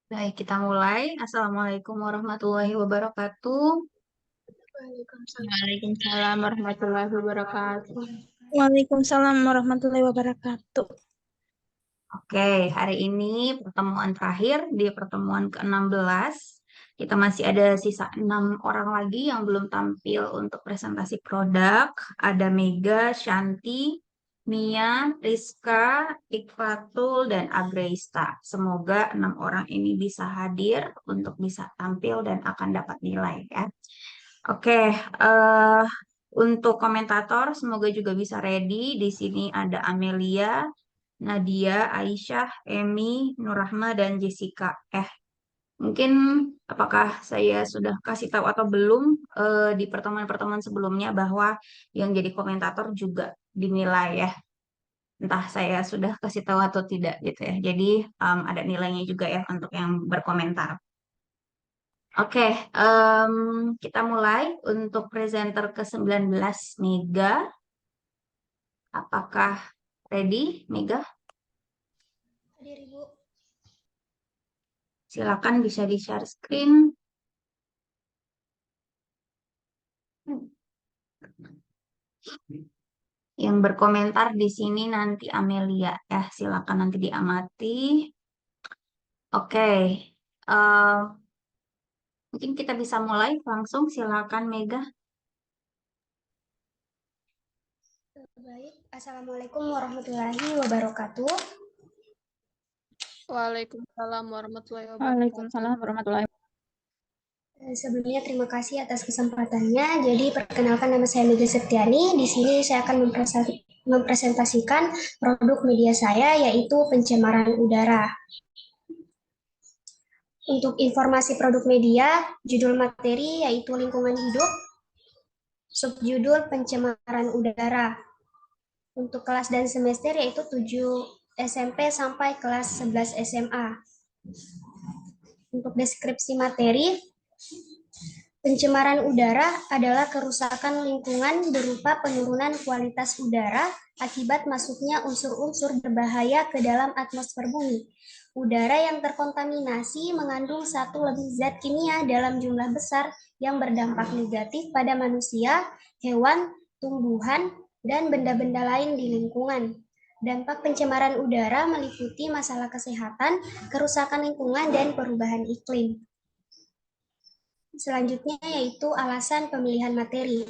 Baik, kita mulai. Assalamualaikum warahmatullahi wabarakatuh. Waalaikumsalam. Waalaikumsalam warahmatullahi wabarakatuh. Waalaikumsalam warahmatullahi wabarakatuh. Oke, hari ini pertemuan terakhir di pertemuan ke-16. Kita masih ada sisa 6 orang lagi yang belum tampil untuk presentasi produk. Ada Mega, Shanti, Mia, Rizka, Iqfatul, dan Agreista. Semoga 6 orang ini bisa hadir untuk bisa tampil dan akan dapat nilai ya. Oke, untuk komentator semoga juga bisa ready. Di sini ada Amelia, Nadia, Aisyah, Emi, Nurrahma, dan Jessica. Mungkin apakah saya sudah kasih tahu atau belum di pertemuan-pertemuan sebelumnya bahwa yang jadi komentator juga dinilai ya. Entah saya sudah kasih tahu atau tidak gitu ya. Jadi ada nilainya juga ya untuk yang berkomentar. Oke, em, kita mulai untuk presenter ke-19 Mega. Apakah ready, Mega? Hadir Ibu. Silakan bisa di-share screen. Yang berkomentar di sini nanti Amelia ya, silakan nanti diamati. Oke, eh, mungkin kita bisa mulai langsung. Silakan Mega. Baik, Assalamualaikum warahmatullahi wabarakatuh. Waalaikumsalam warahmatullahi wabarakatuh. Waalaikumsalam warahmatullahi wabarakatuh. Sebelumnya terima kasih atas kesempatannya. Jadi perkenalkan, nama saya Mega Septiani. Di sini saya akan mempresentasikan produk media saya, yaitu pencemaran udara. Untuk informasi produk media, judul materi yaitu lingkungan hidup, subjudul pencemaran udara. Untuk kelas dan semester yaitu 7 SMP sampai kelas 11 SMA. Untuk deskripsi materi, pencemaran udara adalah kerusakan lingkungan berupa penurunan kualitas udara akibat masuknya unsur-unsur berbahaya ke dalam atmosfer bumi. Udara yang terkontaminasi mengandung satu lebih zat kimia dalam jumlah besar yang berdampak negatif pada manusia, hewan, tumbuhan, dan benda-benda lain di lingkungan. Dampak pencemaran udara meliputi masalah kesehatan, kerusakan lingkungan, dan perubahan iklim. Selanjutnya yaitu alasan pemilihan materi.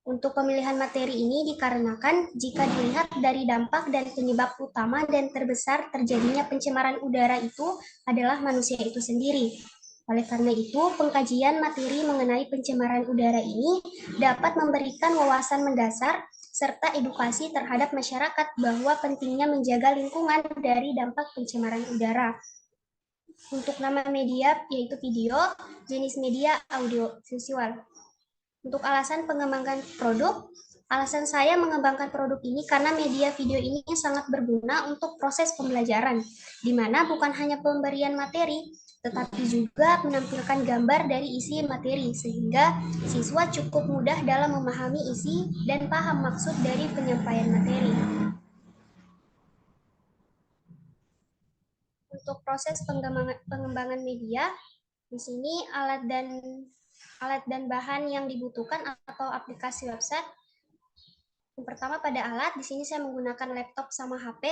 Untuk pemilihan materi ini dikarenakan jika dilihat dari dampak dan penyebab utama dan terbesar terjadinya pencemaran udara itu adalah manusia itu sendiri. Oleh karena itu, pengkajian materi mengenai pencemaran udara ini dapat memberikan wawasan mendasar serta edukasi terhadap masyarakat bahwa pentingnya menjaga lingkungan dari dampak pencemaran udara. Untuk nama media yaitu video, jenis media audio visual. Untuk alasan pengembangan produk, alasan saya mengembangkan produk ini karena media video ini sangat berguna untuk proses pembelajaran, di mana bukan hanya pemberian materi, tetapi juga menampilkan gambar dari isi materi, sehingga siswa cukup mudah dalam memahami isi dan paham maksud dari penyampaian materi. Untuk proses pengembangan media, di sini alat dan bahan yang dibutuhkan atau aplikasi website. Yang pertama pada alat, di sini saya menggunakan laptop sama HP.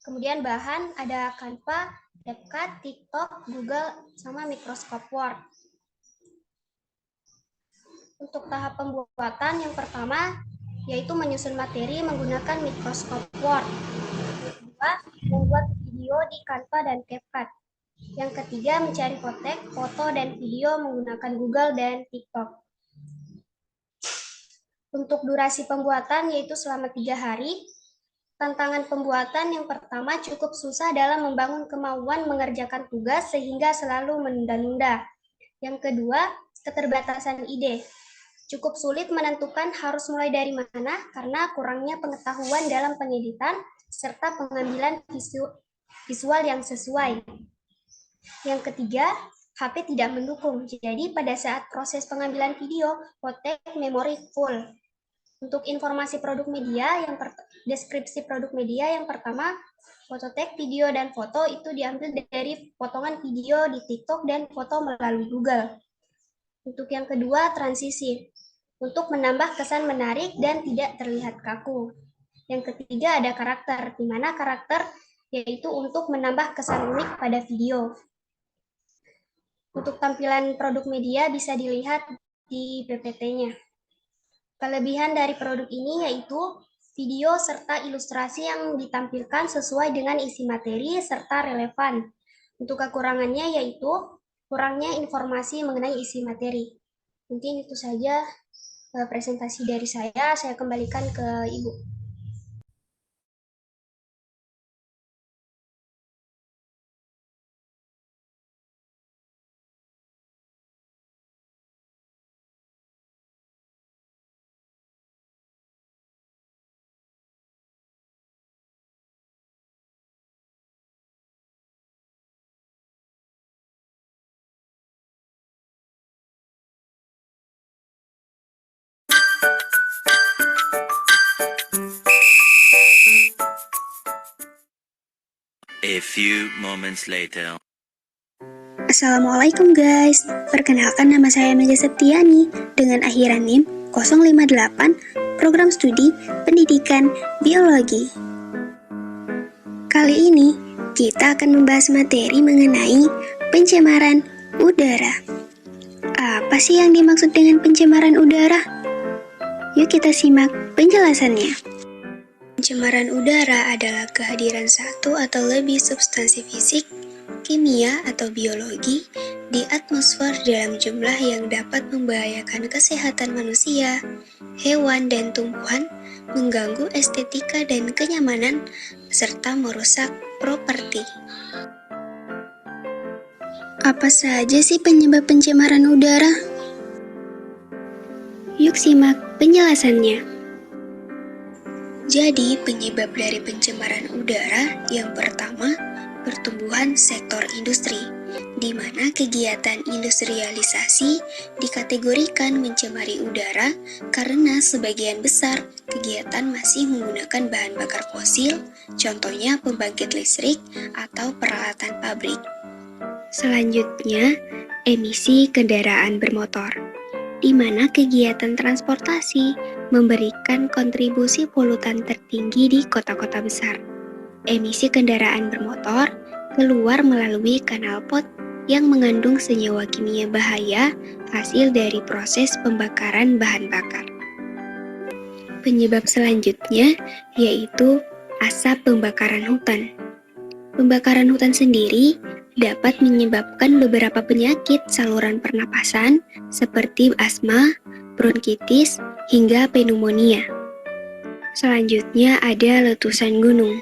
Kemudian bahan ada Canva, CapCut, TikTok, Google, sama Microsoft Word. Untuk tahap pembuatan yang pertama yaitu menyusun materi menggunakan Microsoft Word. Yang kedua, membuat video di Canva dan CapCut. Yang ketiga, mencari foto dan video menggunakan Google dan TikTok. Untuk durasi pembuatan yaitu selama 3 hari. Tantangan pembuatan yang pertama cukup susah dalam membangun kemauan mengerjakan tugas sehingga selalu menunda-nunda. Yang kedua, keterbatasan ide. Cukup sulit menentukan harus mulai dari mana karena kurangnya pengetahuan dalam pengeditan serta pengambilan visual yang sesuai. Yang ketiga, HP tidak mendukung. Jadi pada saat proses pengambilan video, kotak memori full. Untuk informasi produk media, deskripsi produk media yang pertama, Foto tag, video, dan foto itu diambil dari potongan video di TikTok dan foto melalui Google. Untuk yang kedua, transisi. Untuk menambah kesan menarik dan tidak terlihat kaku. Yang ketiga ada karakter, di mana karakter yaitu untuk menambah kesan unik pada video. Untuk tampilan produk media bisa dilihat di PPT-nya. Kelebihan dari produk ini yaitu video serta ilustrasi yang ditampilkan sesuai dengan isi materi serta relevan. Untuk kekurangannya yaitu kurangnya informasi mengenai isi materi. Mungkin itu saja presentasi dari saya kembalikan ke Ibu. A few moments later. Assalamualaikum guys, perkenalkan nama saya Mega Septiani dengan akhiran NIM 058 Program Studi Pendidikan Biologi. Kali ini kita akan membahas materi mengenai pencemaran udara. Apa sih yang dimaksud dengan pencemaran udara? Yuk kita simak penjelasannya. Pencemaran udara adalah kehadiran satu atau lebih substansi fisik, kimia atau biologi di atmosfer dalam jumlah yang dapat membahayakan kesehatan manusia, hewan, dan tumbuhan, mengganggu estetika dan kenyamanan, serta merusak properti. Apa saja sih penyebab pencemaran udara? Yuk simak penjelasannya. Jadi, penyebab dari pencemaran udara yang pertama, pertumbuhan sektor industri, di mana kegiatan industrialisasi dikategorikan mencemari udara karena sebagian besar kegiatan masih menggunakan bahan bakar fosil, contohnya pembangkit listrik atau peralatan pabrik. Selanjutnya, emisi kendaraan bermotor, di mana kegiatan transportasi memberikan kontribusi polutan tertinggi di kota-kota besar. Emisi kendaraan bermotor keluar melalui kanal pot yang mengandung senyawa kimia bahaya hasil dari proses pembakaran bahan bakar. Penyebab selanjutnya yaitu asap pembakaran hutan. Pembakaran hutan sendiri dapat menyebabkan beberapa penyakit saluran pernapasan seperti asma, bronkitis, hingga pneumonia. Selanjutnya ada letusan gunung.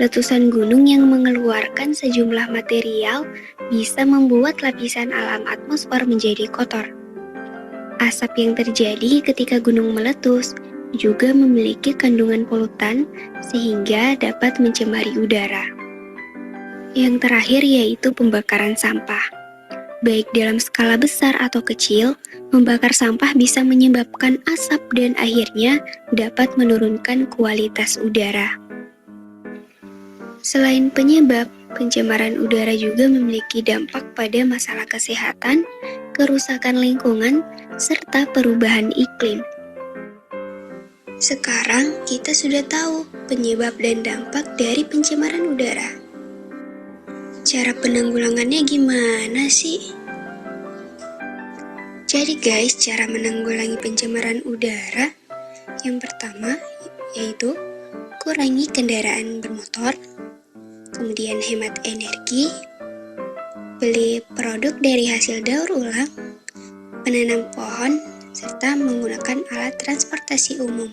Letusan gunung yang mengeluarkan sejumlah material bisa membuat lapisan alam atmosfer menjadi kotor. Asap yang terjadi ketika gunung meletus juga memiliki kandungan polutan sehingga dapat mencemari udara. Yang terakhir yaitu pembakaran sampah. Baik dalam skala besar atau kecil, membakar sampah bisa menyebabkan asap dan akhirnya dapat menurunkan kualitas udara. Selain penyebab, pencemaran udara juga memiliki dampak pada masalah kesehatan, kerusakan lingkungan, serta perubahan iklim. Sekarang kita sudah tahu penyebab dan dampak dari pencemaran udara. Cara penanggulangannya gimana sih? Jadi guys, cara menanggulangi pencemaran udara yang pertama yaitu kurangi kendaraan bermotor, kemudian hemat energi, beli produk dari hasil daur ulang, menanam pohon, serta menggunakan alat transportasi umum.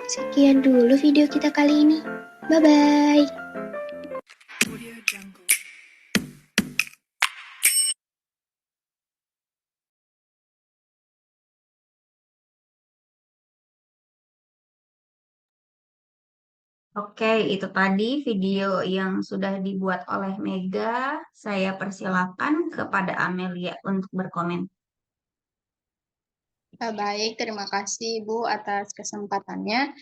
Sekian dulu video kita kali ini. Bye-bye! Oke, itu tadi video yang sudah dibuat oleh Mega. Saya persilakan kepada Amelia untuk berkomentar. Baik, terima kasih Ibu atas kesempatannya.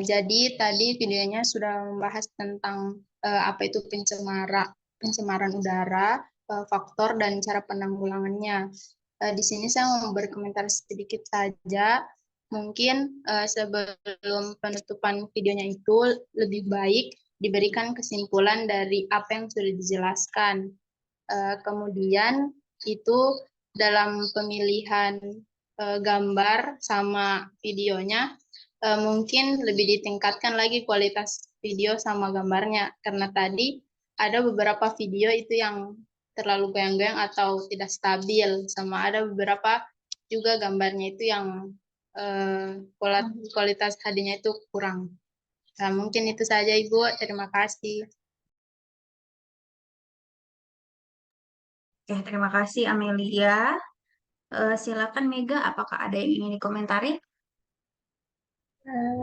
Jadi tadi videonya sudah membahas tentang apa itu pencemaran udara, faktor dan cara penanggulangannya. Di sini saya mau berkomentar sedikit saja. Mungkin sebelum penutupan videonya itu lebih baik diberikan kesimpulan dari apa yang sudah dijelaskan. Kemudian itu dalam pemilihan gambar sama videonya mungkin lebih ditingkatkan lagi kualitas video sama gambarnya karena tadi ada beberapa video itu yang terlalu goyang-goyang atau tidak stabil sama ada beberapa juga gambarnya itu yang kualitas HD-nya itu kurang. Nah, mungkin itu saja Ibu. Terima kasih. Oke, terima kasih Amelia. Silakan Mega, apakah ada yang ingin dikomentari?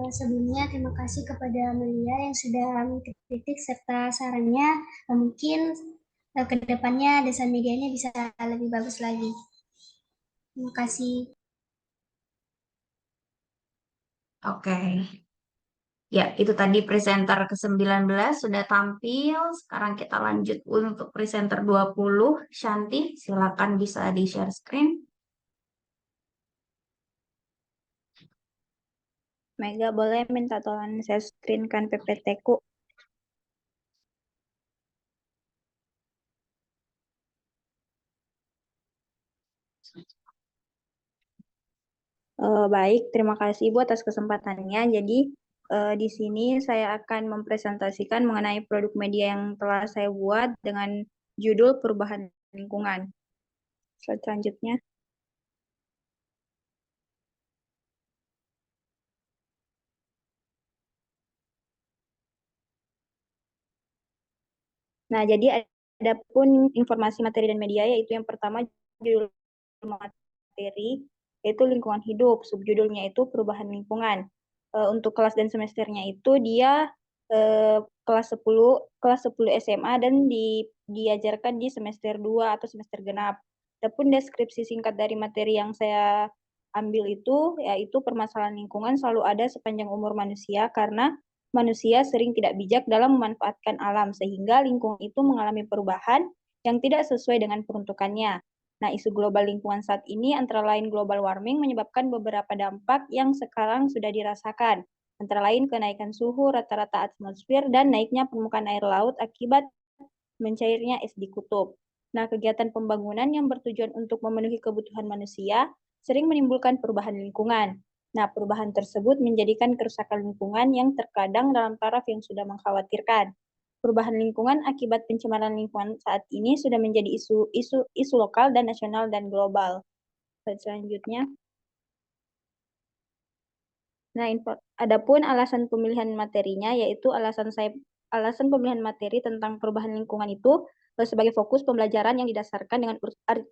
Sebelumnya terima kasih kepada Amelia yang sudah mengkritik serta sarannya. Mungkin ke depannya desain medianya bisa lebih bagus lagi. Terima kasih. Oke. Ya, itu tadi presenter ke-19 sudah tampil. Sekarang kita lanjut untuk presenter 20. Shanti, silakan bisa di-share screen. Mega, boleh minta tolong share screen kan PPT-ku? Baik, terima kasih Ibu atas kesempatannya. Jadi, di sini saya akan mempresentasikan mengenai produk media yang telah saya buat dengan judul perubahan lingkungan. Slide selanjutnya. Nah, jadi ada pun informasi materi dan media, yaitu yang pertama judul materi, yaitu lingkungan hidup. Subjudulnya itu perubahan lingkungan. Untuk kelas dan semesternya itu dia kelas 10 SMA dan diajarkan di semester 2 atau semester genap. Adapun deskripsi singkat dari materi yang saya ambil itu, yaitu permasalahan lingkungan selalu ada sepanjang umur manusia karena manusia sering tidak bijak dalam memanfaatkan alam sehingga lingkungan itu mengalami perubahan yang tidak sesuai dengan peruntukannya. Nah, isu global lingkungan saat ini antara lain global warming menyebabkan beberapa dampak yang sekarang sudah dirasakan, antara lain kenaikan suhu rata-rata atmosfer dan naiknya permukaan air laut akibat mencairnya es di kutub. Nah, kegiatan pembangunan yang bertujuan untuk memenuhi kebutuhan manusia sering menimbulkan perubahan lingkungan. Nah, perubahan tersebut menjadikan kerusakan lingkungan yang terkadang dalam taraf yang sudah mengkhawatirkan. Perubahan lingkungan akibat pencemaran lingkungan saat ini sudah menjadi isu lokal dan nasional dan global. Selanjutnya. Nah, adapun alasan pemilihan materinya yaitu alasan pemilihan materi tentang perubahan lingkungan itu sebagai fokus pembelajaran yang didasarkan dengan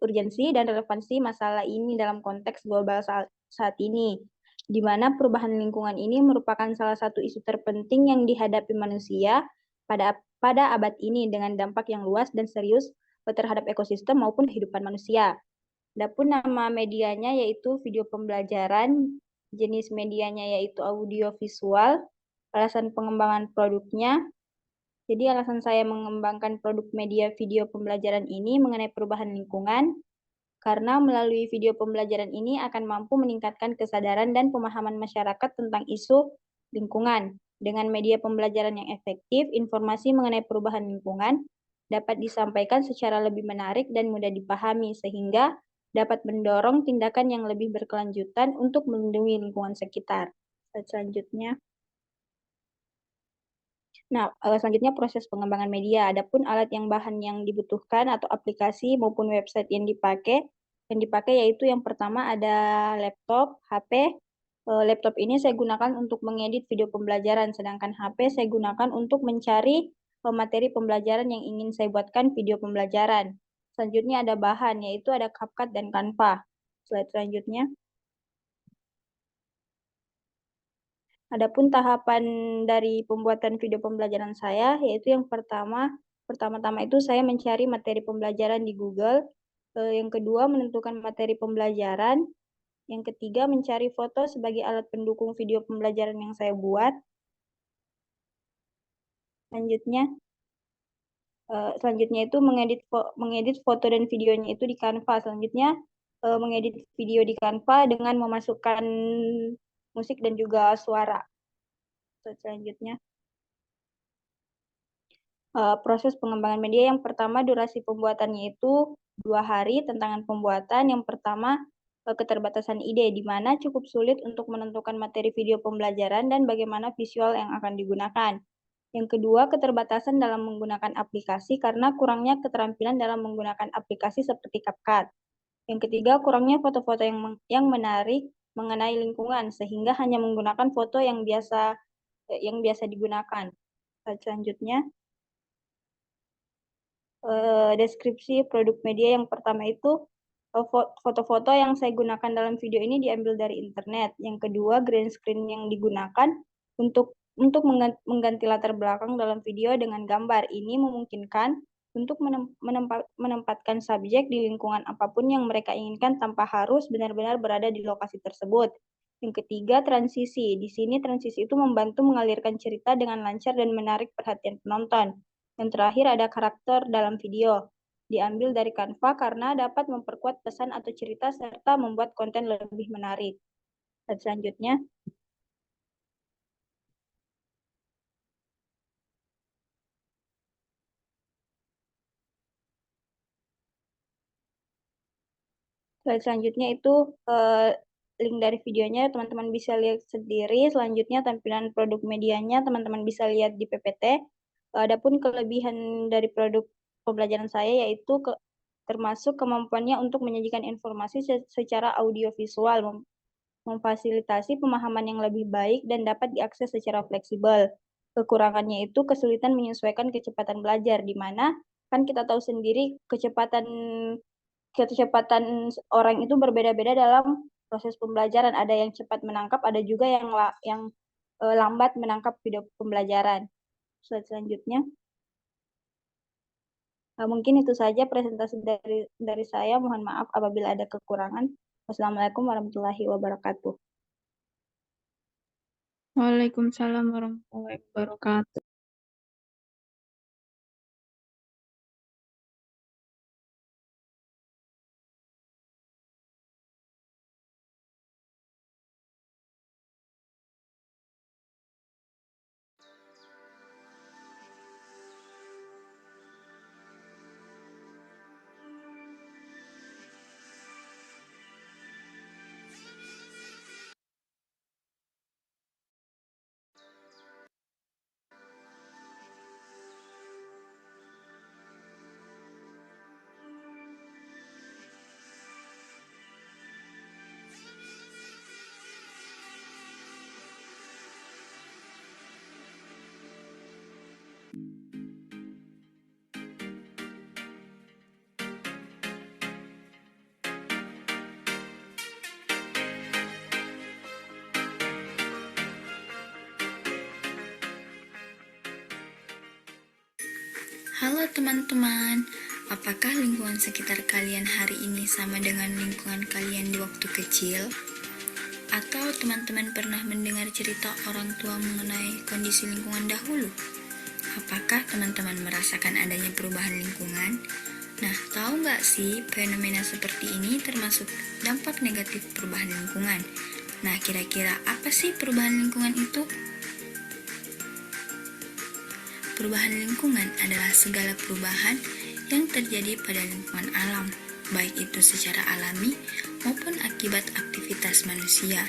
urgensi dan relevansi masalah ini dalam konteks global saat ini, di mana perubahan lingkungan ini merupakan salah satu isu terpenting yang dihadapi manusia pada abad ini dengan dampak yang luas dan serius terhadap ekosistem maupun kehidupan manusia. Adapun nama medianya yaitu video pembelajaran, jenis medianya yaitu audio visual, alasan pengembangan produknya. Jadi alasan saya mengembangkan produk media video pembelajaran ini mengenai perubahan lingkungan, karena melalui video pembelajaran ini akan mampu meningkatkan kesadaran dan pemahaman masyarakat tentang isu lingkungan. Dengan media pembelajaran yang efektif, informasi mengenai perubahan lingkungan dapat disampaikan secara lebih menarik dan mudah dipahami, sehingga dapat mendorong tindakan yang lebih berkelanjutan untuk melindungi lingkungan sekitar. Selanjutnya. Nah, selanjutnya proses pengembangan media. Adapun alat yang bahan yang dibutuhkan atau aplikasi maupun website yang dipakai yaitu yang pertama ada laptop, HP. Laptop ini saya gunakan untuk mengedit video pembelajaran, sedangkan HP saya gunakan untuk mencari materi pembelajaran yang ingin saya buatkan video pembelajaran. Selanjutnya ada bahan, yaitu ada CapCut dan Canva. Slide selanjutnya. Adapun tahapan dari pembuatan video pembelajaran saya, yaitu yang pertama-tama itu saya mencari materi pembelajaran di Google. Yang kedua, menentukan materi pembelajaran. Yang ketiga, mencari foto sebagai alat pendukung video pembelajaran yang saya buat. Selanjutnya itu mengedit foto dan videonya itu di Canva. Selanjutnya mengedit video di Canva dengan memasukkan musik dan juga suara. Selanjutnya proses pengembangan media yang pertama, durasi pembuatannya itu 2 hari. Tantangan pembuatan yang pertama, keterbatasan ide, di mana cukup sulit untuk menentukan materi video pembelajaran dan bagaimana visual yang akan digunakan. Yang kedua, keterbatasan dalam menggunakan aplikasi karena kurangnya keterampilan dalam menggunakan aplikasi seperti CapCut. Yang ketiga, kurangnya foto-foto yang menarik mengenai lingkungan sehingga hanya menggunakan foto yang biasa digunakan. Selanjutnya, deskripsi produk media yang pertama itu foto-foto yang saya gunakan dalam video ini diambil dari internet. Yang kedua, green screen yang digunakan untuk mengganti latar belakang dalam video dengan gambar. Ini memungkinkan untuk menempatkan subjek di lingkungan apapun yang mereka inginkan tanpa harus benar-benar berada di lokasi tersebut. Yang ketiga, transisi. Di sini transisi itu membantu mengalirkan cerita dengan lancar dan menarik perhatian penonton. Yang terakhir ada karakter dalam video. Diambil dari Canva karena dapat memperkuat pesan atau cerita serta membuat konten lebih menarik. Dan selanjutnya, slide selanjutnya itu link dari videonya, teman-teman bisa lihat sendiri. Selanjutnya tampilan produk medianya, teman-teman bisa lihat di PPT. Adapun kelebihan dari produk pembelajaran saya yaitu termasuk kemampuannya untuk menyajikan informasi secara audiovisual, memfasilitasi pemahaman yang lebih baik dan dapat diakses secara fleksibel. Kekurangannya itu kesulitan menyesuaikan kecepatan belajar, di mana kan kita tahu sendiri kecepatan orang itu berbeda-beda dalam proses pembelajaran. Ada yang cepat menangkap, ada juga yang lambat menangkap video pembelajaran. Selanjutnya, mungkin itu saja presentasi dari saya. Mohon maaf apabila ada kekurangan. Wassalamualaikum warahmatullahi wabarakatuh. Waalaikumsalam warahmatullahi wabarakatuh. Halo teman-teman, apakah lingkungan sekitar kalian hari ini sama dengan lingkungan kalian di waktu kecil? Atau teman-teman pernah mendengar cerita orang tua mengenai kondisi lingkungan dahulu? Apakah teman-teman merasakan adanya perubahan lingkungan? Nah, tahu nggak sih fenomena seperti ini termasuk dampak negatif perubahan lingkungan? Nah, kira-kira apa sih perubahan lingkungan itu? Perubahan lingkungan adalah segala perubahan yang terjadi pada lingkungan alam, baik itu secara alami maupun akibat aktivitas manusia,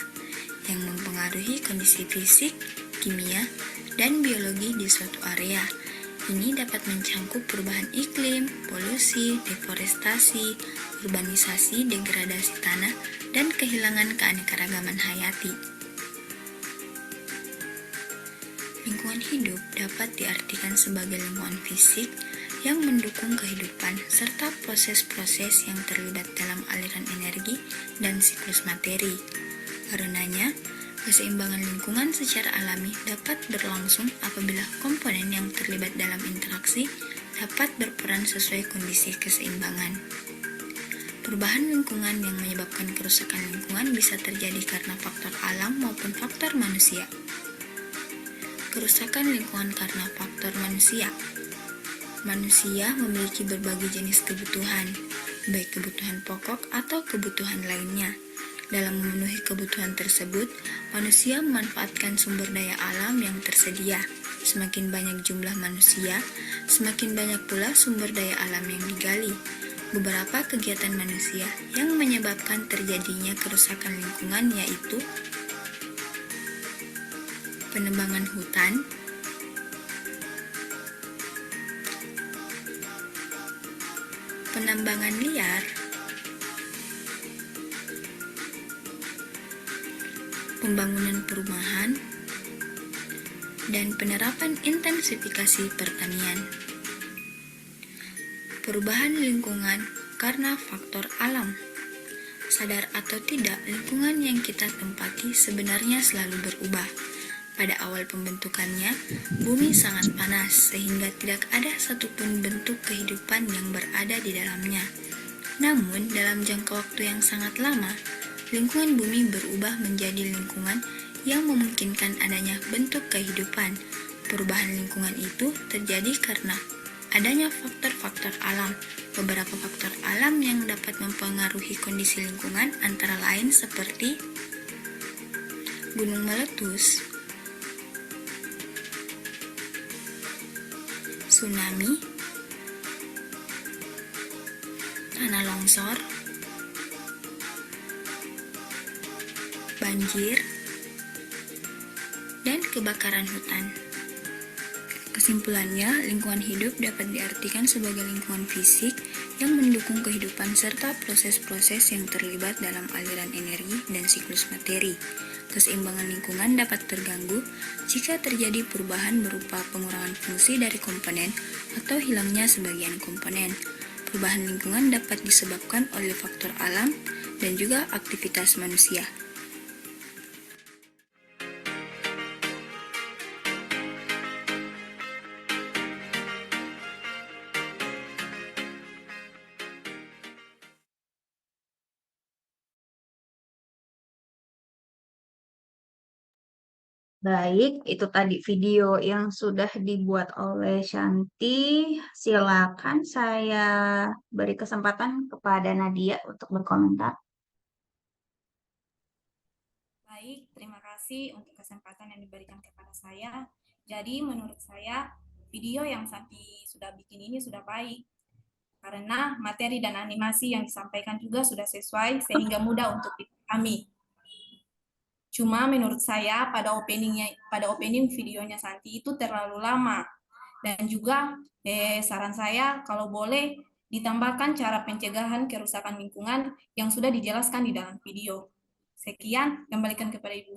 yang mempengaruhi kondisi fisik, kimia, dan biologi di suatu area. Ini dapat mencangkup perubahan iklim, polusi, deforestasi, urbanisasi, degradasi tanah, dan kehilangan keanekaragaman hayati. Lingkungan hidup dapat diartikan sebagai lingkungan fisik yang mendukung kehidupan serta proses-proses yang terlibat dalam aliran energi dan siklus materi. Karenanya, keseimbangan lingkungan secara alami dapat berlangsung apabila komponen yang terlibat dalam interaksi dapat berperan sesuai kondisi keseimbangan. Perubahan lingkungan yang menyebabkan kerusakan lingkungan bisa terjadi karena faktor alam maupun faktor manusia. Kerusakan lingkungan karena faktor manusia. Manusia memiliki berbagai jenis kebutuhan, baik kebutuhan pokok atau kebutuhan lainnya. Dalam memenuhi kebutuhan tersebut, manusia memanfaatkan sumber daya alam yang tersedia. Semakin banyak jumlah manusia, semakin banyak pula sumber daya alam yang digali. Beberapa kegiatan manusia yang menyebabkan terjadinya kerusakan lingkungan yaitu penebangan hutan, penambangan liar, pembangunan perumahan, dan penerapan intensifikasi pertanian. Perubahan lingkungan karena faktor alam. Sadar atau tidak, lingkungan yang kita tempati sebenarnya selalu berubah. Pada awal pembentukannya, bumi sangat panas sehingga tidak ada satupun bentuk kehidupan yang berada di dalamnya. Namun, dalam jangka waktu yang sangat lama, lingkungan bumi berubah menjadi lingkungan yang memungkinkan adanya bentuk kehidupan. Perubahan lingkungan itu terjadi karena adanya faktor-faktor alam. Beberapa faktor alam yang dapat mempengaruhi kondisi lingkungan antara lain seperti gunung meletus, tsunami, tanah longsor, banjir, dan kebakaran hutan. Kesimpulannya, lingkungan hidup dapat diartikan sebagai lingkungan fisik yang mendukung kehidupan serta proses-proses yang terlibat dalam aliran energi dan siklus materi. Keseimbangan lingkungan dapat terganggu jika terjadi perubahan berupa pengurangan fungsi dari komponen atau hilangnya sebagian komponen. Perubahan lingkungan dapat disebabkan oleh faktor alam dan juga aktivitas manusia. Baik, itu tadi video yang sudah dibuat oleh Shanti. Silakan saya beri kesempatan kepada Nadia untuk berkomentar. Baik, terima kasih untuk kesempatan yang diberikan kepada saya. Jadi menurut saya video yang Santi sudah bikin ini sudah baik. Karena materi dan animasi yang disampaikan juga sudah sesuai sehingga mudah untuk dipahami. Cuma menurut saya pada opening videonya Santi itu terlalu lama. Dan juga saran saya kalau boleh ditambahkan cara pencegahan kerusakan lingkungan yang sudah dijelaskan di dalam video. Sekian, kembalikan kepada Ibu.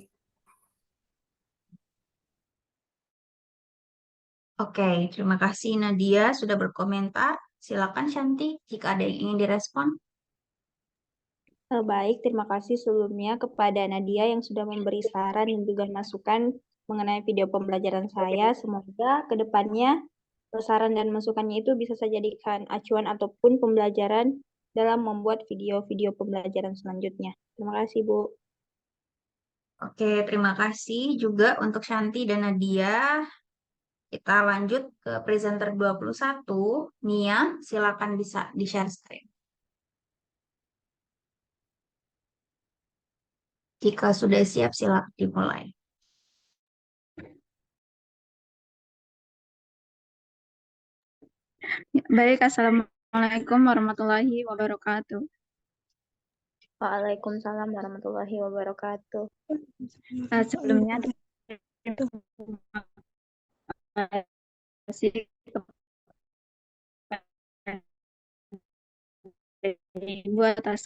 Oke, terima kasih Nadia sudah berkomentar. Silakan Shanti jika ada yang ingin direspon. Baik, terima kasih sebelumnya kepada Nadia yang sudah memberi saran dan juga masukan mengenai video pembelajaran saya. Semoga ke depannya saran dan masukannya itu bisa saya jadikan acuan ataupun pembelajaran dalam membuat video-video pembelajaran selanjutnya. Terima kasih, Bu. Oke, terima kasih juga untuk Shanti dan Nadia. Kita lanjut ke presenter 21. Nia, silakan bisa di-share screen. Jika sudah siap, silakan dimulai. Baik, Assalamualaikum warahmatullahi wabarakatuh. Waalaikumsalam warahmatullahi wabarakatuh. Sebelumnya terima kasih kepada Ibu atas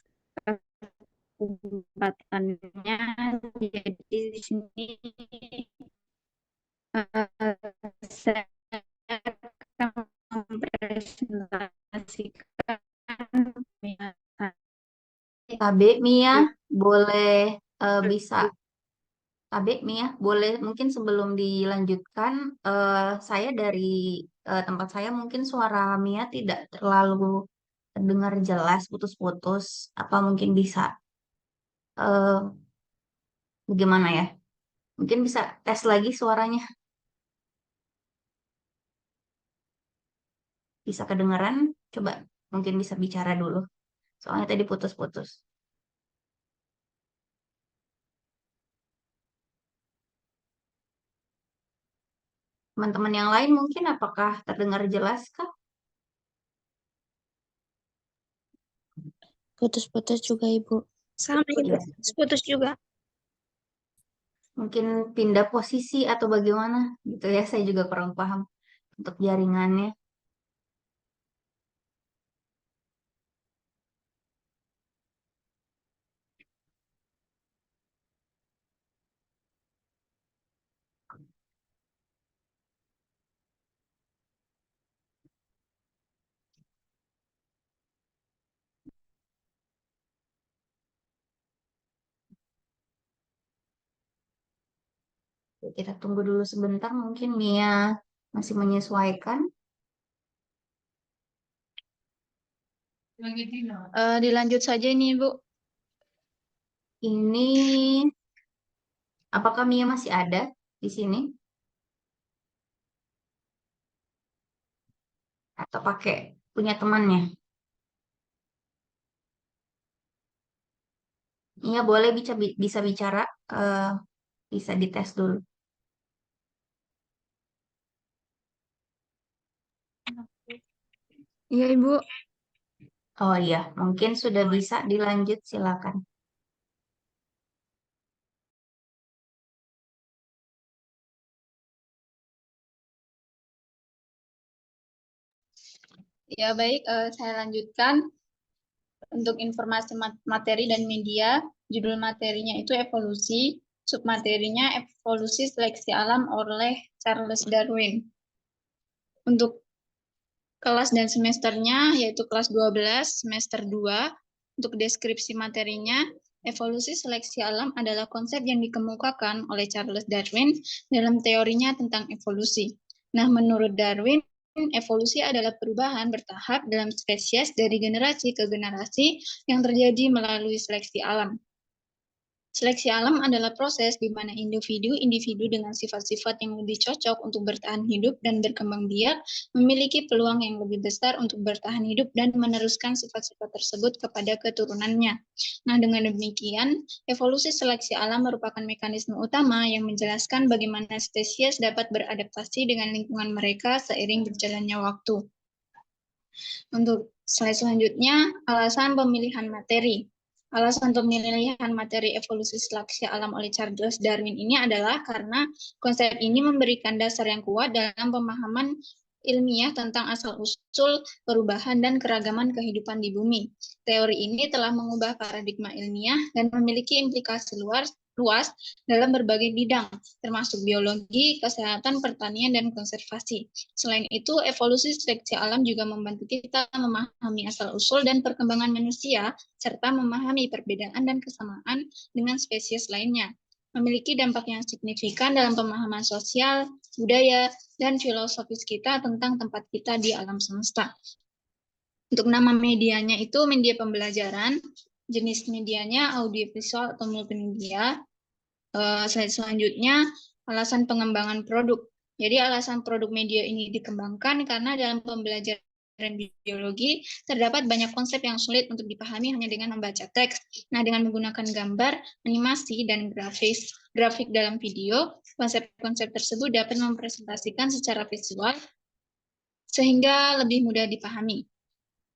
kesempatannya. Jadi di sini saya akan mempresentasikan Tabe Mia, boleh bisa. Tabe Mia, boleh mungkin sebelum dilanjutkan, saya dari tempat saya mungkin suara Mia tidak terlalu terdengar jelas putus-putus? Apa mungkin bisa eh bagaimana ya? Mungkin bisa tes lagi suaranya. Bisa kedengaran? Coba mungkin bisa bicara dulu. Soalnya tadi putus-putus. Teman-teman yang lain mungkin apakah terdengar jelas kah? Putus-putus juga, Ibu. Sama Ibu, Ya, putus juga. mungkin pindah posisi atau bagaimana gitu ya. Saya juga kurang paham untuk jaringannya. Kita tunggu dulu sebentar, mungkin Mia masih menyesuaikan. Dilanjut saja ini, Bu. Ini, apakah Mia masih ada di sini? Atau pakai punya temannya? Mia boleh bisa bicara, eh, bisa dites dulu. Iya Ibu. Oh iya, mungkin sudah bisa dilanjut, silakan. Ya, baik, saya lanjutkan. Untuk informasi materi dan media, judul materinya itu evolusi, submaterinya evolusi seleksi alam oleh Charles Darwin. Untuk kelas dan semesternya, yaitu kelas 12, semester 2, untuk deskripsi materinya, evolusi seleksi alam adalah konsep yang dikemukakan oleh Charles Darwin dalam teorinya tentang evolusi. Nah, menurut Darwin, evolusi adalah perubahan bertahap dalam spesies dari generasi ke generasi yang terjadi melalui seleksi alam. Seleksi alam adalah proses di mana individu-individu dengan sifat-sifat yang lebih cocok untuk bertahan hidup dan berkembang biak memiliki peluang yang lebih besar untuk bertahan hidup dan meneruskan sifat-sifat tersebut kepada keturunannya. Nah, dengan demikian, evolusi seleksi alam merupakan mekanisme utama yang menjelaskan bagaimana spesies dapat beradaptasi dengan lingkungan mereka seiring berjalannya waktu. Untuk slide selanjutnya, alasan pemilihan materi. Alasan pemilihan materi evolusi seleksi alam oleh Charles Darwin ini adalah karena konsep ini memberikan dasar yang kuat dalam pemahaman ilmiah tentang asal-usul perubahan dan keragaman kehidupan di bumi. Teori ini telah mengubah paradigma ilmiah dan memiliki implikasi luas dalam berbagai bidang, termasuk biologi, kesehatan, pertanian, dan konservasi. Selain itu, evolusi seleksi alam juga membantu kita memahami asal-usul dan perkembangan manusia, serta memahami perbedaan dan kesamaan dengan spesies lainnya. Memiliki dampak yang signifikan dalam pemahaman sosial, budaya, dan filosofis kita tentang tempat kita di alam semesta. Untuk nama medianya itu media pembelajaran, jenis medianya audiovisual atau multimedia. Slide selanjutnya, alasan pengembangan produk. Jadi alasan produk media ini dikembangkan karena dalam pembelajaran biologi terdapat banyak konsep yang sulit untuk dipahami hanya dengan membaca teks. Nah, dengan menggunakan gambar, animasi, dan grafik dalam video, konsep-konsep tersebut dapat mempresentasikan secara visual sehingga lebih mudah dipahami.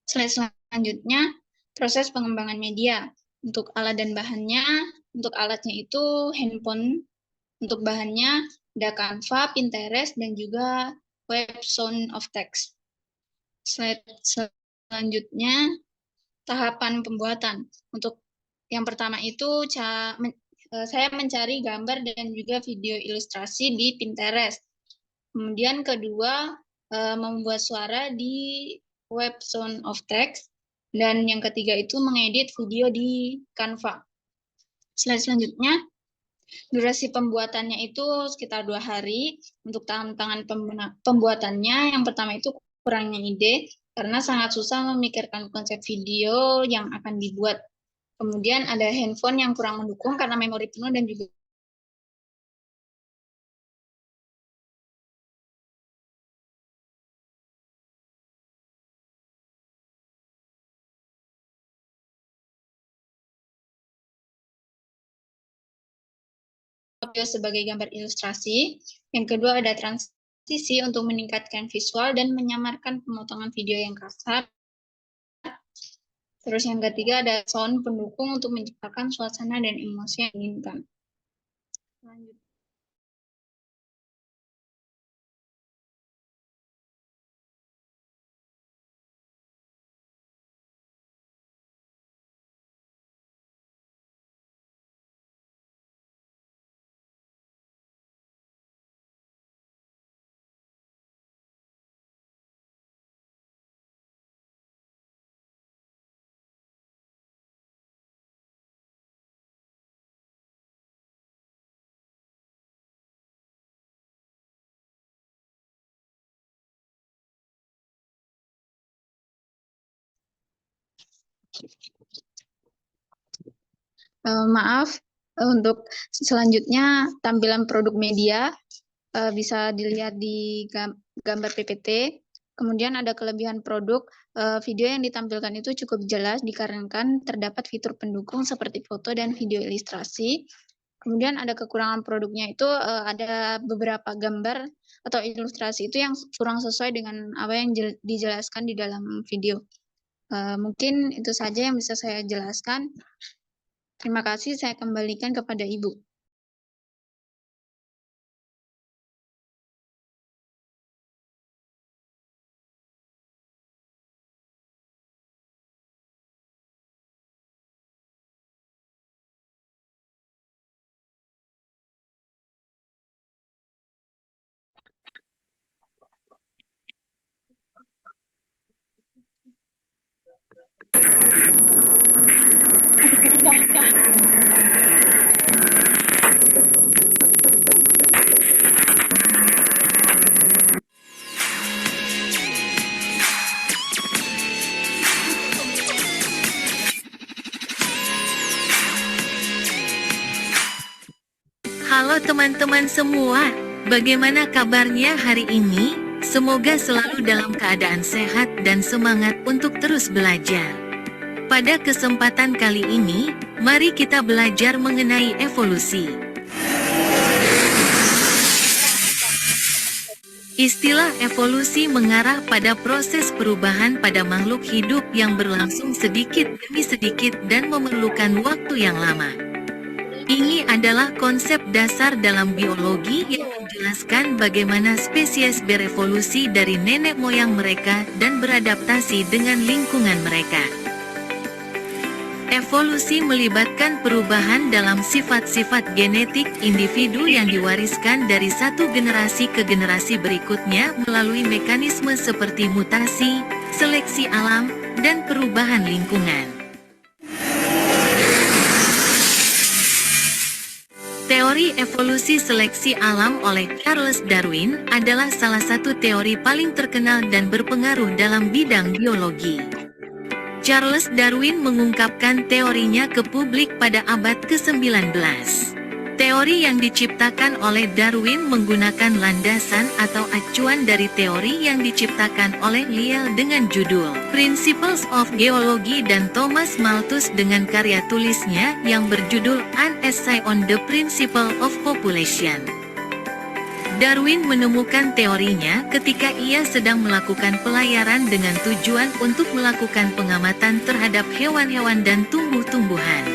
Slide selanjutnya, proses pengembangan media. Untuk alat dan bahannya, untuk alatnya itu handphone, untuk bahannya ada Canva, Pinterest, dan juga web sound of text. Slide selanjutnya, tahapan pembuatan. Untuk yang pertama itu, saya mencari gambar dan juga video ilustrasi di Pinterest. Kemudian kedua, membuat suara di web sound of text. Dan yang ketiga itu mengedit video di Canva. Slide selanjutnya, durasi pembuatannya itu sekitar 2 hari. Untuk tantangan pembuatannya, yang pertama itu kurangnya ide. karena sangat susah memikirkan konsep video yang akan dibuat. Kemudian ada handphone yang kurang mendukung karena memori penuh dan juga video sebagai gambar ilustrasi. Yang kedua ada transisi untuk meningkatkan visual dan menyamarkan pemotongan video yang kasar. Terus yang ketiga ada sound pendukung untuk menciptakan suasana dan emosi yang diinginkan. Lanjut. Maaf, untuk selanjutnya tampilan produk media bisa dilihat di gambar PPT. Kemudian ada kelebihan produk, video yang ditampilkan itu cukup jelas dikarenakan terdapat fitur pendukung seperti foto dan video ilustrasi. Kemudian ada kekurangan produknya itu ada beberapa gambar atau ilustrasi itu yang kurang sesuai dengan apa yang dijelaskan di dalam video. Mungkin itu saja yang bisa saya jelaskan. Terima kasih, saya kembalikan kepada Ibu. Halo teman-teman semua, bagaimana kabarnya hari ini? Semoga selalu dalam keadaan sehat dan semangat untuk terus belajar. Pada kesempatan kali ini, mari kita belajar mengenai evolusi. Istilah evolusi mengarah pada proses perubahan pada makhluk hidup yang berlangsung sedikit demi sedikit dan memerlukan waktu yang lama. Ini adalah konsep dasar dalam biologi yang menjelaskan bagaimana spesies berevolusi dari nenek moyang mereka dan beradaptasi dengan lingkungan mereka. Evolusi melibatkan perubahan dalam sifat-sifat genetik individu yang diwariskan dari satu generasi ke generasi berikutnya melalui mekanisme seperti mutasi, seleksi alam, dan perubahan lingkungan. Teori evolusi seleksi alam oleh Charles Darwin adalah salah satu teori paling terkenal dan berpengaruh dalam bidang biologi. Charles Darwin mengungkapkan teorinya ke publik pada abad ke-19. Teori yang diciptakan oleh Darwin menggunakan landasan atau acuan dari teori yang diciptakan oleh Lyell dengan judul Principles of Geology dan Thomas Malthus dengan karya tulisnya yang berjudul An Essay on the Principle of Population. Darwin menemukan teorinya ketika ia sedang melakukan pelayaran dengan tujuan untuk melakukan pengamatan terhadap hewan-hewan dan tumbuh-tumbuhan.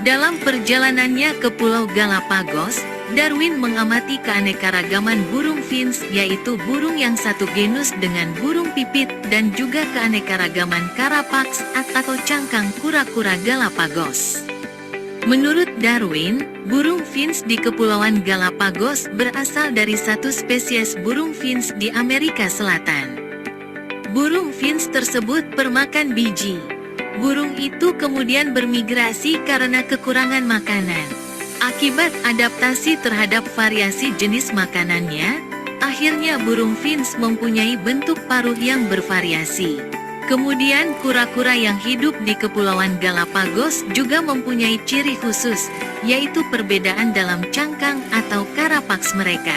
Dalam perjalanannya ke Pulau Galapagos, Darwin mengamati keanekaragaman burung finch, yaitu burung yang satu genus dengan burung pipit, dan juga keanekaragaman carapax atau cangkang kura-kura Galapagos. Menurut Darwin, burung finch di Kepulauan Galapagos berasal dari satu spesies burung finch di Amerika Selatan. Burung finch tersebut permakan biji. Burung itu kemudian bermigrasi karena kekurangan makanan. Akibat adaptasi terhadap variasi jenis makanannya, Akhirnya burung finch mempunyai bentuk paruh yang bervariasi. Kemudian kura-kura yang hidup di Kepulauan Galapagos juga mempunyai ciri khusus, yaitu perbedaan dalam cangkang atau karapaks mereka.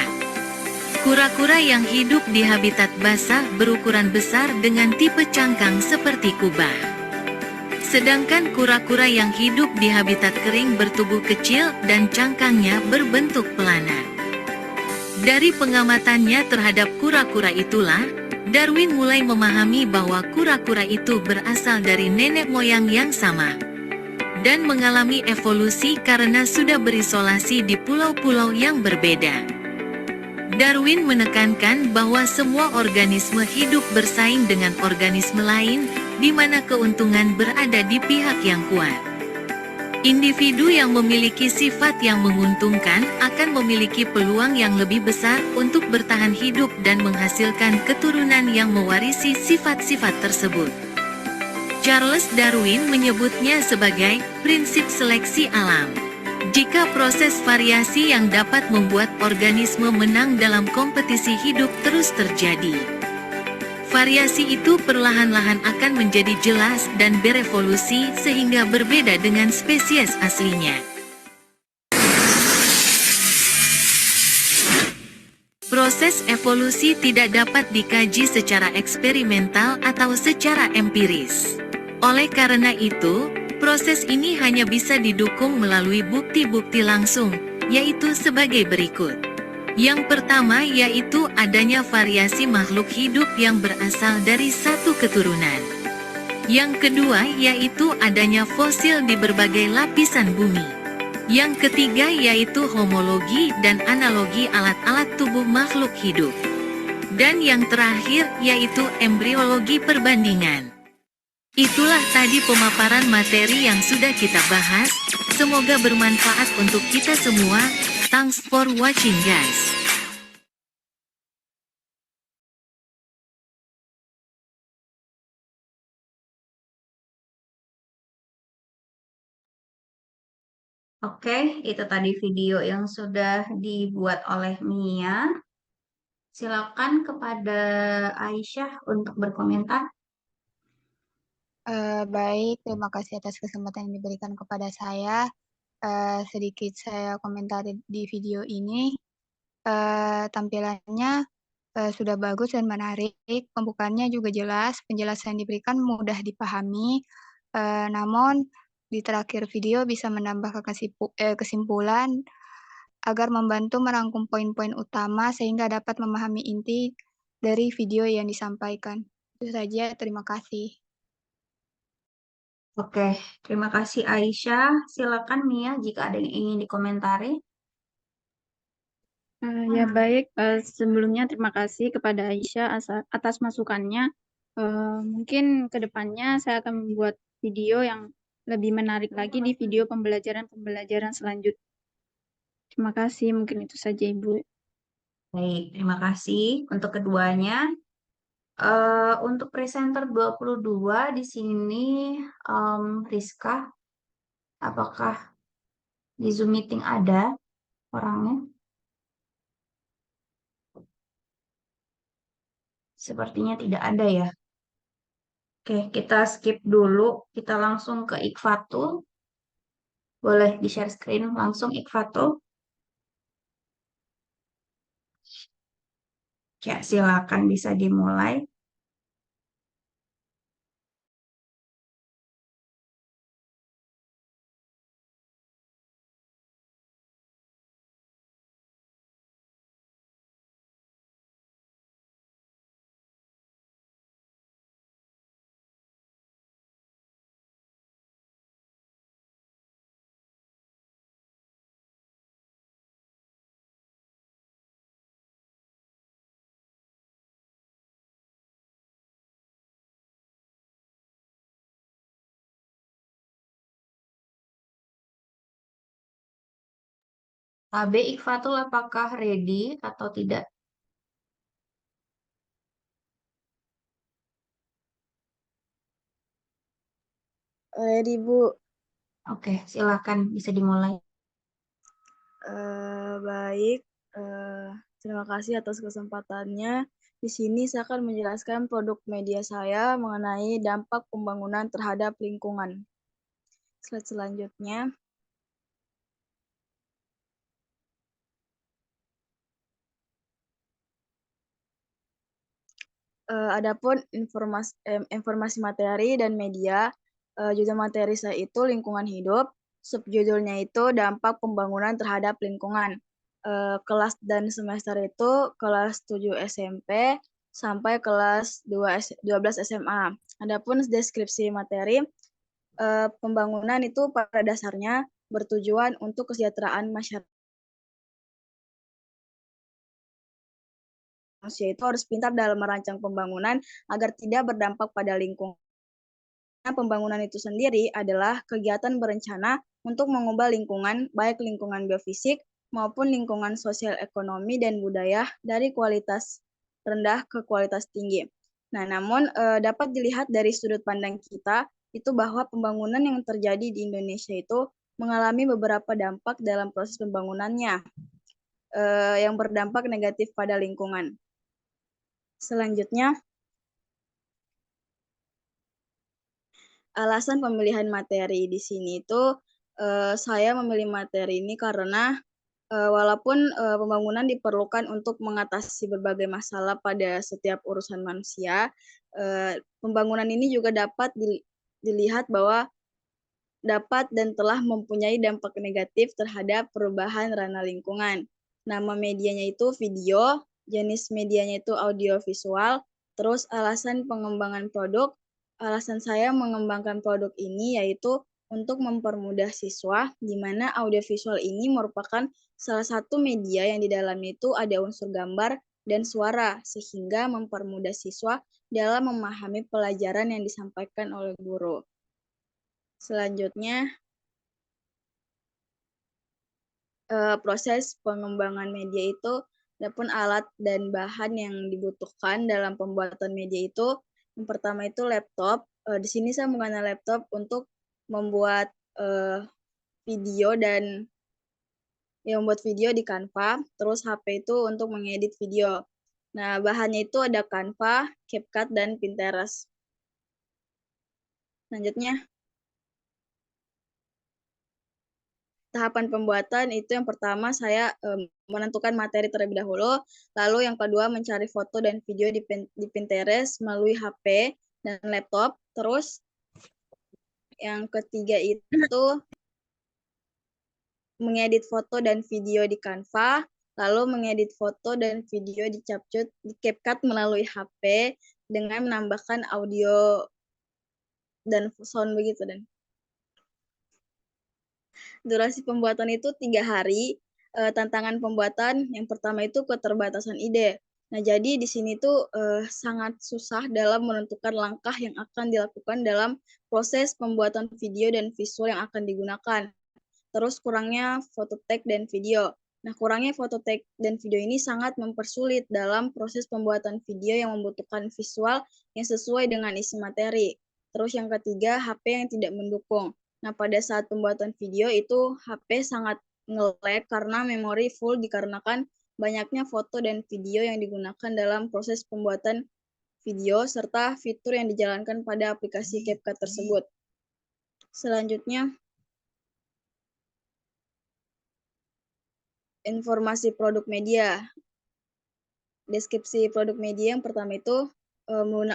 Kura-kura yang hidup di habitat basah berukuran besar dengan tipe cangkang seperti kubah. Sedangkan kura-kura yang hidup di habitat kering bertubuh kecil dan cangkangnya berbentuk pelana. Dari pengamatannya terhadap kura-kura itulah, Darwin mulai memahami bahwa kura-kura itu berasal dari nenek moyang yang sama dan mengalami evolusi karena sudah berisolasi di pulau-pulau yang berbeda. Darwin menekankan bahwa semua organisme hidup bersaing dengan organisme lain, di mana keuntungan berada di pihak yang kuat. Individu yang memiliki sifat yang menguntungkan akan memiliki peluang yang lebih besar untuk bertahan hidup dan menghasilkan keturunan yang mewarisi sifat-sifat tersebut. Charles Darwin menyebutnya sebagai prinsip seleksi alam. Jika proses variasi yang dapat membuat organisme menang dalam kompetisi hidup terus terjadi, variasi itu perlahan-lahan akan menjadi jelas dan berevolusi sehingga berbeda dengan spesies aslinya. Proses evolusi tidak dapat dikaji secara eksperimental atau secara empiris. Oleh karena itu, proses ini hanya bisa didukung melalui bukti-bukti langsung, yaitu sebagai berikut. Yang pertama yaitu adanya variasi makhluk hidup yang berasal dari satu keturunan. Yang kedua yaitu adanya fosil di berbagai lapisan bumi. Yang ketiga yaitu homologi dan analogi alat-alat tubuh makhluk hidup. Dan yang terakhir yaitu embriologi perbandingan. Itulah tadi pemaparan materi yang sudah kita bahas. Semoga bermanfaat untuk kita semua. Thanks for watching guys. Oke, itu tadi video yang sudah dibuat oleh Mia. Silakan kepada Aisyah untuk berkomentar. Baik, terima kasih atas kesempatan yang diberikan kepada saya. Sedikit saya komentari di video ini. Tampilannya sudah bagus dan menarik, pembukaannya juga jelas, penjelasan yang diberikan mudah dipahami. Namun di terakhir video bisa menambah kesimpulan agar membantu merangkum poin-poin utama sehingga dapat memahami inti dari video yang disampaikan. Itu saja, terima kasih. Oke, terima kasih Aisyah. Silakan Mia jika ada yang ingin dikomentari. Ya baik, sebelumnya terima kasih kepada Aisyah atas masukannya. Mungkin ke depannya saya akan membuat video yang lebih menarik lagi di video pembelajaran selanjutnya. Terima kasih, mungkin itu saja Ibu. Baik, terima kasih untuk keduanya. Untuk presenter 22 di sini Rizka, apakah di Zoom meeting ada orangnya? Sepertinya tidak ada ya. Oke, kita skip dulu. Kita langsung ke Iqfatul. Boleh di-share screen langsung Iqfatul. Ya, silakan bisa dimulai. AB Iqfatul apakah ready atau tidak? Ready, Bu. Oke, silakan bisa dimulai. Baik, Terima kasih atas kesempatannya. Di sini saya akan menjelaskan produk media saya mengenai dampak pembangunan terhadap lingkungan. Slide selanjutnya. Adapun informasi materi dan media, judul materi saya itu lingkungan hidup, subjudulnya itu dampak pembangunan terhadap lingkungan. Kelas dan semester itu kelas 7 SMP sampai kelas 12 SMA. Adapun deskripsi materi, pembangunan itu pada dasarnya bertujuan untuk kesejahteraan masyarakat. Manusia itu harus pintar dalam merancang pembangunan agar tidak berdampak pada lingkungan. Pembangunan itu sendiri adalah kegiatan berencana untuk mengubah lingkungan, baik lingkungan biofisik maupun lingkungan sosial ekonomi dan budaya dari kualitas rendah ke kualitas tinggi. Nah, namun dapat dilihat dari sudut pandang kita itu bahwa pembangunan yang terjadi di Indonesia itu mengalami beberapa dampak dalam proses pembangunannya yang berdampak negatif pada lingkungan. Selanjutnya, alasan pemilihan materi di sini itu saya memilih materi ini karena walaupun pembangunan diperlukan untuk mengatasi berbagai masalah pada setiap urusan manusia, pembangunan ini juga dapat dilihat bahwa dapat dan telah mempunyai dampak negatif terhadap perubahan ranah lingkungan. Nama medianya itu video, jenis medianya itu audiovisual, terus alasan pengembangan produk. Alasan saya mengembangkan produk ini yaitu untuk mempermudah siswa, di mana audiovisual ini merupakan salah satu media yang di dalamnya itu ada unsur gambar dan suara, sehingga mempermudah siswa dalam memahami pelajaran yang disampaikan oleh guru. Selanjutnya, proses pengembangan media itu, adapun alat dan bahan yang dibutuhkan dalam pembuatan media itu, yang pertama itu laptop. Di sini saya menggunakan laptop untuk membuat video dan membuat video di Canva, terus HP itu untuk mengedit video. Nah, bahannya itu ada Canva, CapCut, dan Pinterest. Selanjutnya, tahapan pembuatan itu yang pertama saya menentukan materi terlebih dahulu, lalu yang kedua mencari foto dan video di Pinterest melalui HP dan laptop, terus yang ketiga itu mengedit foto dan video di Canva, lalu mengedit foto dan video di CapCut melalui HP dengan menambahkan audio dan sound begitu dan durasi pembuatan itu 3 hari. Tantangan pembuatan yang pertama itu keterbatasan ide. Nah, jadi di sini tuh sangat susah dalam menentukan langkah yang akan dilakukan dalam proses pembuatan video dan visual yang akan digunakan. Terus kurangnya foto tag dan video. Nah, kurangnya foto tag dan video ini sangat mempersulit dalam proses pembuatan video yang membutuhkan visual yang sesuai dengan isi materi. Terus yang ketiga, HP yang tidak mendukung. Nah, pada saat pembuatan video itu HP sangat nge-lag karena memori full dikarenakan banyaknya foto dan video yang digunakan dalam proses pembuatan video serta fitur yang dijalankan pada aplikasi CapCut tersebut. Selanjutnya, informasi produk media. Deskripsi produk media yang pertama itu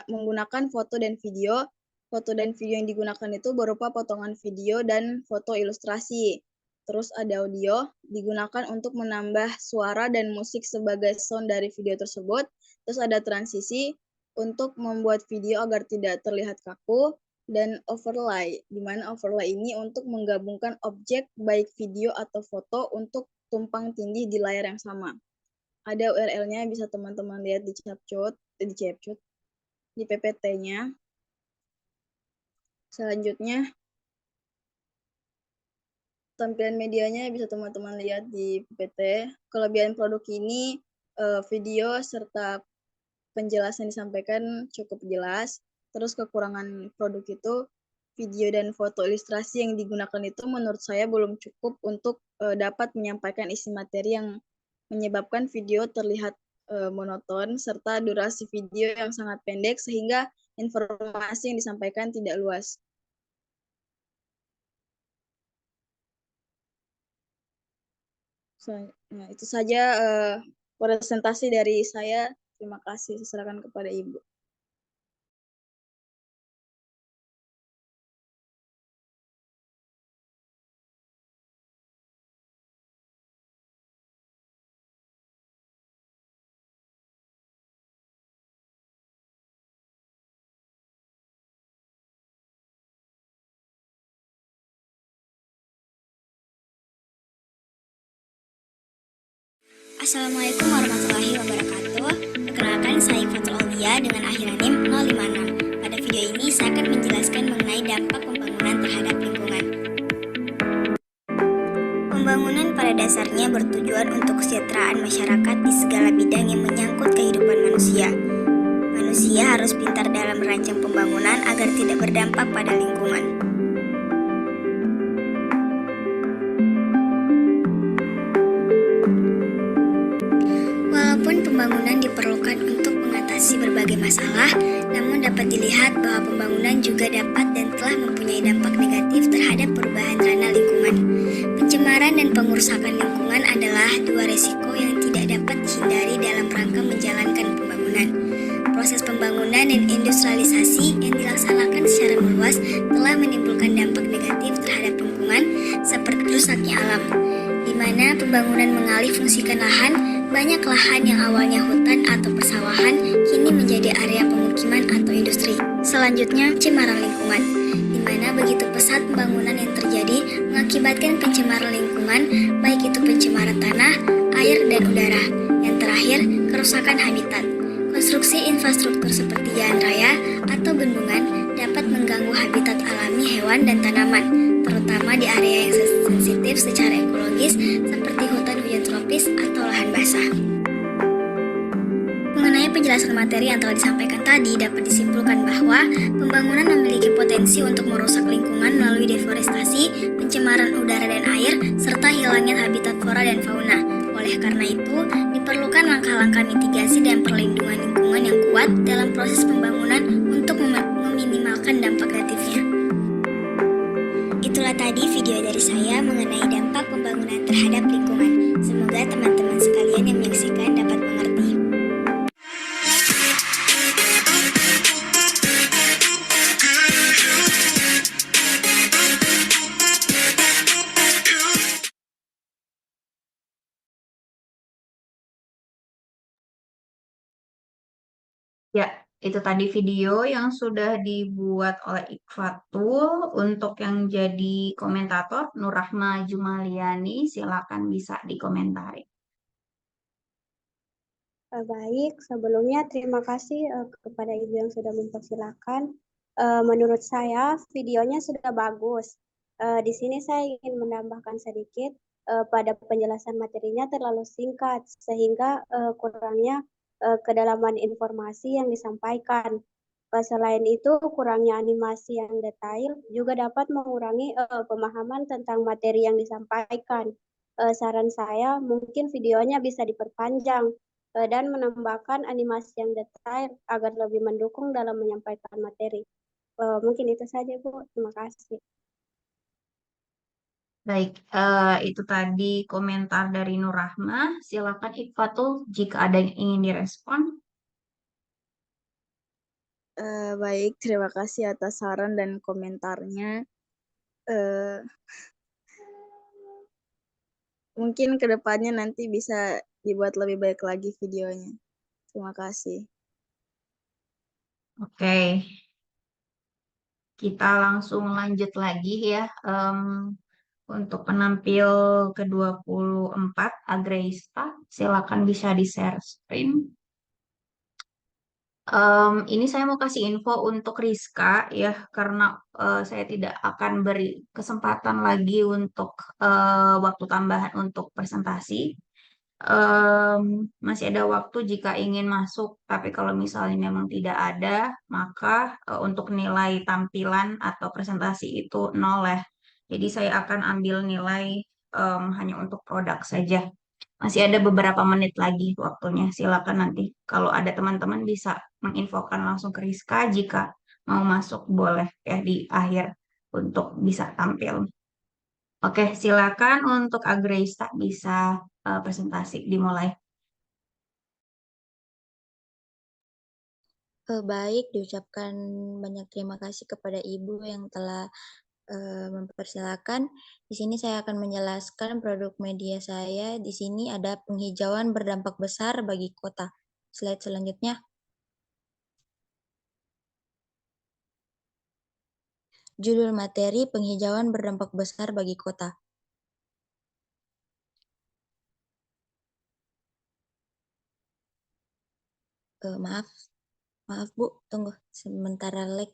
menggunakan foto dan video. Foto dan video yang digunakan itu berupa potongan video dan foto ilustrasi. Terus ada audio, digunakan untuk menambah suara dan musik sebagai sound dari video tersebut. Terus ada transisi untuk membuat video agar tidak terlihat kaku. Dan overlay, di mana overlay ini untuk menggabungkan objek baik video atau foto untuk tumpang tindih di layar yang sama. Ada URL-nya, bisa teman-teman lihat di CapCut, di PPT-nya. Selanjutnya, tampilan medianya bisa teman-teman lihat di PPT. Kelebihan produk ini, video serta penjelasan disampaikan cukup jelas. Terus kekurangan produk itu, video dan foto ilustrasi yang digunakan itu menurut saya belum cukup untuk dapat menyampaikan isi materi yang menyebabkan video terlihat monoton serta durasi video yang sangat pendek sehingga informasi yang disampaikan tidak luas. Nah, itu saja presentasi dari saya. Terima kasih. Silakan kepada Ibu. Assalamualaikum warahmatullahi wabarakatuh. Perkenalkan, saya Fatul Aulia dengan akhiran NIM 056. Pada video ini saya akan menjelaskan mengenai dampak pembangunan terhadap lingkungan. Pembangunan pada dasarnya bertujuan untuk kesejahteraan masyarakat di segala bidang yang menyangkut kehidupan manusia. Manusia harus pintar dalam merancang pembangunan agar tidak berdampak pada lingkungan. Walaupun pembangunan diperlukan untuk mengatasi berbagai masalah, namun dapat dilihat bahwa pembangunan juga dapat dan telah mempunyai dampak negatif terhadap perubahan ranah lingkungan. Pencemaran dan pengerusakan lingkungan adalah dua resiko yang tidak dapat dihindari dalam rangka menjalankan pembangunan. Proses pembangunan dan industrialisasi yang dilaksanakan secara meluas telah menimbulkan dampak negatif terhadap lingkungan seperti rusaknya alam, di mana pembangunan mengalih fungsikan lahan. Banyak lahan yang awalnya hutan atau persawahan kini menjadi area pemukiman atau industri. Selanjutnya, pencemaran lingkungan, di mana begitu pesat pembangunan yang terjadi mengakibatkan pencemaran lingkungan, baik itu pencemaran tanah, air, dan udara. Yang terakhir, kerusakan habitat. Konstruksi infrastruktur seperti jalan raya atau bendungan dapat mengganggu habitat alami hewan dan tanaman, terutama di area yang sensitif secara ekologis seperti hutan hujan tropis atau lahan basah. Mengenai penjelasan materi yang telah disampaikan tadi, dapat disimpulkan bahwa pembangunan memiliki potensi untuk merusak lingkungan melalui deforestasi, pencemaran udara dan air, serta hilangnya habitat flora dan fauna. Oleh karena itu, diperlukan langkah-langkah mitigasi dan perlindungan lingkungan yang kuat dalam proses pembangunan untuk meminimalkan dampak negatifnya. Itulah tadi video dari saya mengenai dampak pembangunan terhadap lingkungan. Semoga teman-teman sekalian yang menyaksikan dapat mengerti. Ya, itu tadi video yang sudah dibuat oleh Iqfatul. Untuk yang jadi komentator, Nurrahma Jumaliani, silakan bisa dikomentari. Baik, sebelumnya terima kasih kepada Ibu yang sudah mempersilahkan. Menurut saya videonya sudah bagus. Di sini saya ingin menambahkan sedikit pada penjelasan materinya terlalu singkat sehingga kurangnya kedalaman informasi yang disampaikan. Selain itu, kurangnya animasi yang detail juga dapat mengurangi pemahaman tentang materi yang disampaikan. Saran saya mungkin videonya bisa diperpanjang dan menambahkan animasi yang detail agar lebih mendukung dalam menyampaikan materi. Mungkin itu saja, Bu. Terima kasih. Baik, itu tadi komentar dari Nurrahma. Silakan Iqfatul jika ada yang ingin direspon. Baik, terima kasih atas saran dan komentarnya. Mungkin kedepannya nanti bisa dibuat lebih baik lagi videonya. Terima kasih. Oke, kita langsung lanjut lagi ya. Untuk penampil ke-24, Agreista, silakan bisa di-share screen. Ini saya mau kasih info untuk Rizka ya, karena saya tidak akan beri kesempatan lagi untuk waktu tambahan untuk presentasi. Masih ada waktu jika ingin masuk, tapi kalau misalnya memang tidak ada, maka untuk nilai tampilan atau presentasi itu 0 ya. Jadi saya akan ambil nilai hanya untuk produk saja. Masih ada beberapa menit lagi waktunya. Silakan nanti kalau ada teman-teman bisa menginfokan langsung ke Rizka jika mau masuk boleh ya di akhir untuk bisa tampil. Oke, silakan untuk Agresta bisa presentasi dimulai. Baik, diucapkan banyak terima kasih kepada Ibu yang telah mempersilakan. Di sini saya akan menjelaskan produk media saya. Di sini ada penghijauan berdampak besar bagi kota. Slide selanjutnya. Judul materi penghijauan berdampak besar bagi kota. Maaf Bu, tunggu sementara lag.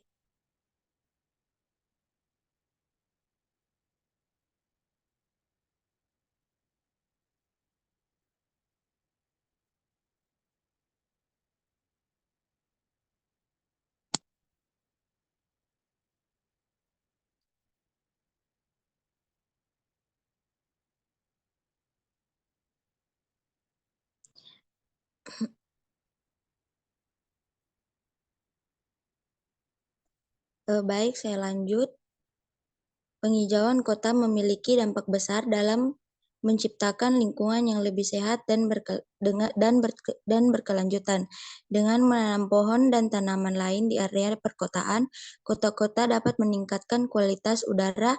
Baik, saya lanjut. Penghijauan kota memiliki dampak besar dalam menciptakan lingkungan yang lebih sehat dan berkelanjutan. Dengan menanam pohon dan tanaman lain di area perkotaan, kota-kota dapat meningkatkan kualitas udara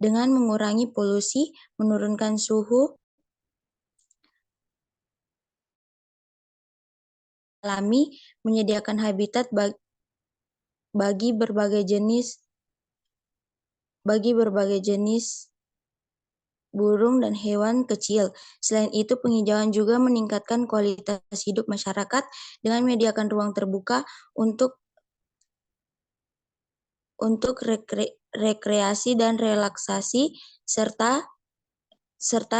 dengan mengurangi polusi, menurunkan suhu alami, menyediakan habitat bagi berbagai jenis burung dan hewan kecil. Selain itu, penghijauan juga meningkatkan kualitas hidup masyarakat dengan menyediakan ruang terbuka untuk rekreasi dan relaksasi serta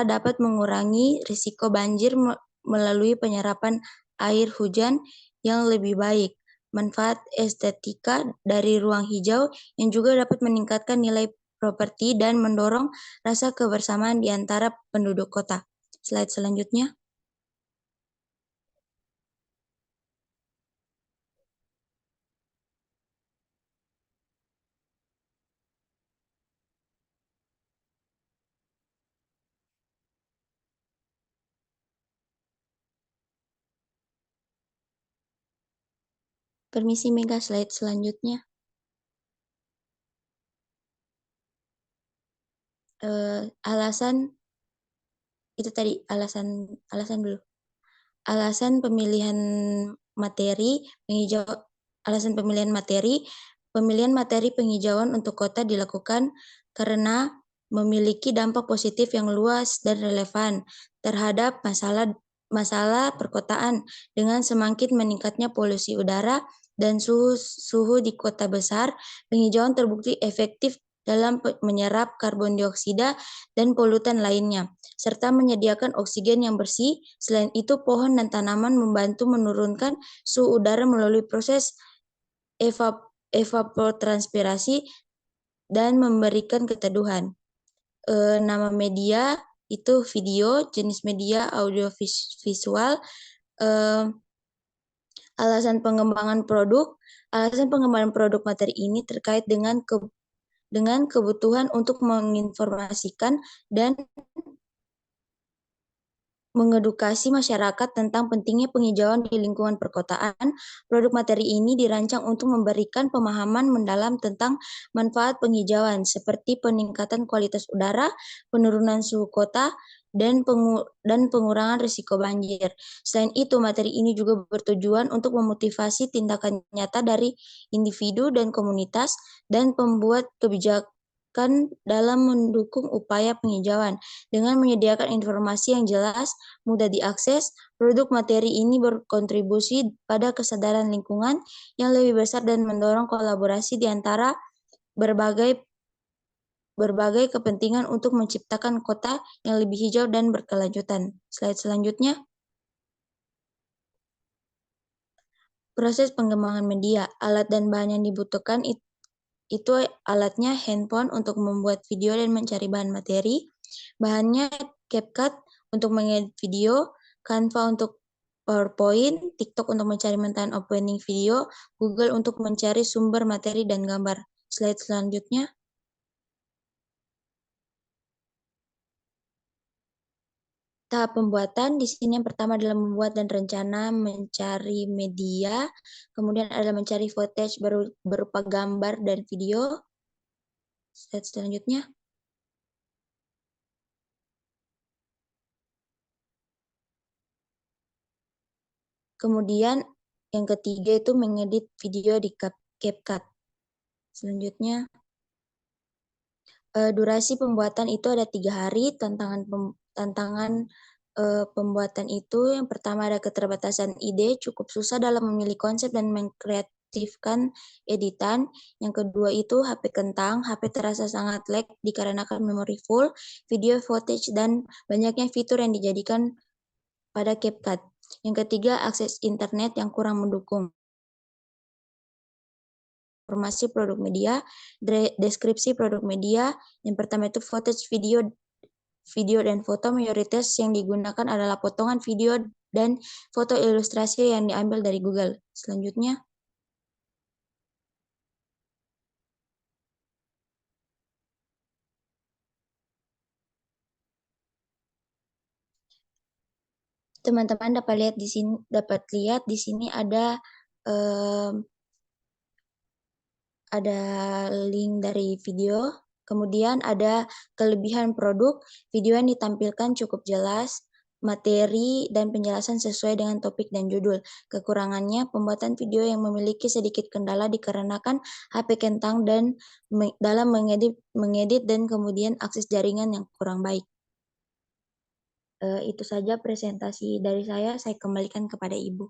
dapat mengurangi risiko banjir melalui penyerapan air hujan yang lebih baik. Manfaat estetika dari ruang hijau yang juga dapat meningkatkan nilai properti dan mendorong rasa kebersamaan di antara penduduk kota. Slide selanjutnya. Permisi Mega, slide selanjutnya. Alasan itu tadi alasan dulu. Alasan pemilihan materi penghijauan untuk kota dilakukan karena memiliki dampak positif yang luas dan relevan terhadap masalah perkotaan dengan semakin meningkatnya polusi udara dan suhu di kota besar. Penghijauan terbukti efektif dalam menyerap karbon dioksida dan polutan lainnya, serta menyediakan oksigen yang bersih. Selain itu, pohon dan tanaman membantu menurunkan suhu udara melalui proses evapotranspirasi dan memberikan keteduhan. Nama media itu video, jenis media audio visual. Alasan pengembangan produk materi ini terkait dengan kebutuhan untuk menginformasikan dan mengedukasi masyarakat tentang pentingnya penghijauan di lingkungan perkotaan. Produk materi ini dirancang untuk memberikan pemahaman mendalam tentang manfaat penghijauan seperti peningkatan kualitas udara, penurunan suhu kota, dan pengurangan risiko banjir. Selain itu, materi ini juga bertujuan untuk memotivasi tindakan nyata dari individu dan komunitas dan pembuat kebijakan dalam mendukung upaya penghijauan. Dengan menyediakan informasi yang jelas, mudah diakses, produk materi ini berkontribusi pada kesadaran lingkungan yang lebih besar dan mendorong kolaborasi di antara berbagai kepentingan untuk menciptakan kota yang lebih hijau dan berkelanjutan. Slide selanjutnya. Proses pengembangan media, alat dan bahan yang dibutuhkan itu alatnya handphone untuk membuat video dan mencari bahan materi. Bahannya CapCut untuk mengedit video, Canva untuk PowerPoint, TikTok untuk mencari mentahan opening video, Google untuk mencari sumber materi dan gambar. Slide selanjutnya. Tahap pembuatan di sini yang pertama adalah membuat dan rencana mencari media, kemudian adalah mencari footage berupa gambar dan video. Slide selanjutnya. Kemudian yang ketiga itu mengedit video di CapCut. Selanjutnya, durasi pembuatan itu ada 3 hari. Tantangan pembuatan itu yang pertama ada keterbatasan ide, cukup susah dalam memilih konsep dan mengkreatifkan editan. Yang kedua itu HP kentang, HP terasa sangat lag dikarenakan memori full, video footage dan banyaknya fitur yang dijadikan pada CapCut. Yang ketiga, akses internet yang kurang mendukung. Informasi produk media, deskripsi produk media. Yang pertama itu footage video dan foto, mayoritas yang digunakan adalah potongan video dan foto ilustrasi yang diambil dari Google. Selanjutnya, teman-teman dapat lihat di sini ada link dari video, kemudian ada kelebihan produk, video yang ditampilkan cukup jelas, materi dan penjelasan sesuai dengan topik dan judul. Kekurangannya, pembuatan video yang memiliki sedikit kendala dikarenakan HP kentang dan dalam mengedit dan kemudian akses jaringan yang kurang baik. Itu saja presentasi dari saya kembalikan kepada Ibu.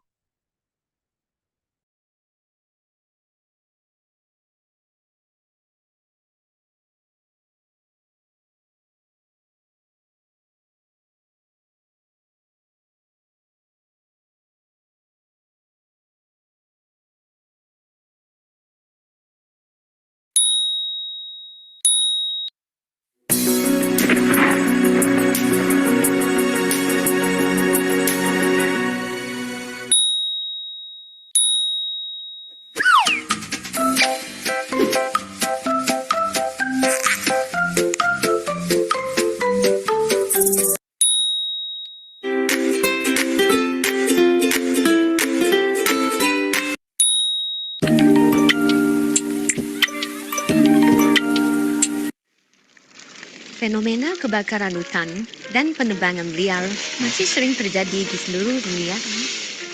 Fenomena kebakaran hutan dan penebangan liar masih sering terjadi di seluruh dunia,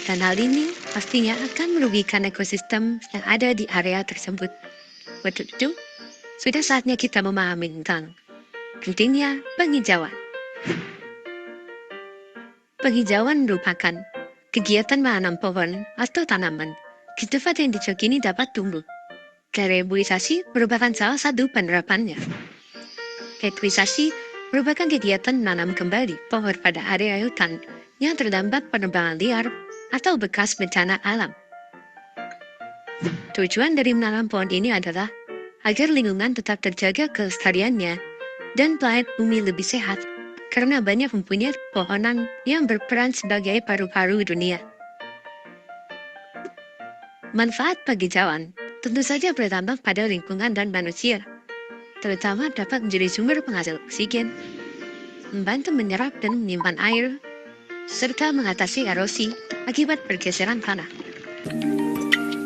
dan hal ini pastinya akan merugikan ekosistem yang ada di area tersebut. Untuk itu, sudah saatnya kita memahami tentang pentingnya penghijauan. Penghijauan merupakan kegiatan menanam pohon atau tanaman di tempat yang diyakini dapat tumbuh. Reboisasi merupakan salah satu penerapannya. Reboisasi merupakan kegiatan menanam kembali pohon pada area hutan yang terdampak penebangan liar atau bekas bencana alam. Tujuan dari menanam pohon ini adalah agar lingkungan tetap terjaga kelestariannya dan planet bumi lebih sehat, karena banyak mempunyai pohonan yang berperan sebagai paru-paru dunia. Manfaat penghijauan tentu saja berdampak pada lingkungan dan manusia, terutama dapat menjadi sumber penghasil oksigen, membantu menyerap dan menyimpan air, serta mengatasi erosi akibat pergeseran tanah.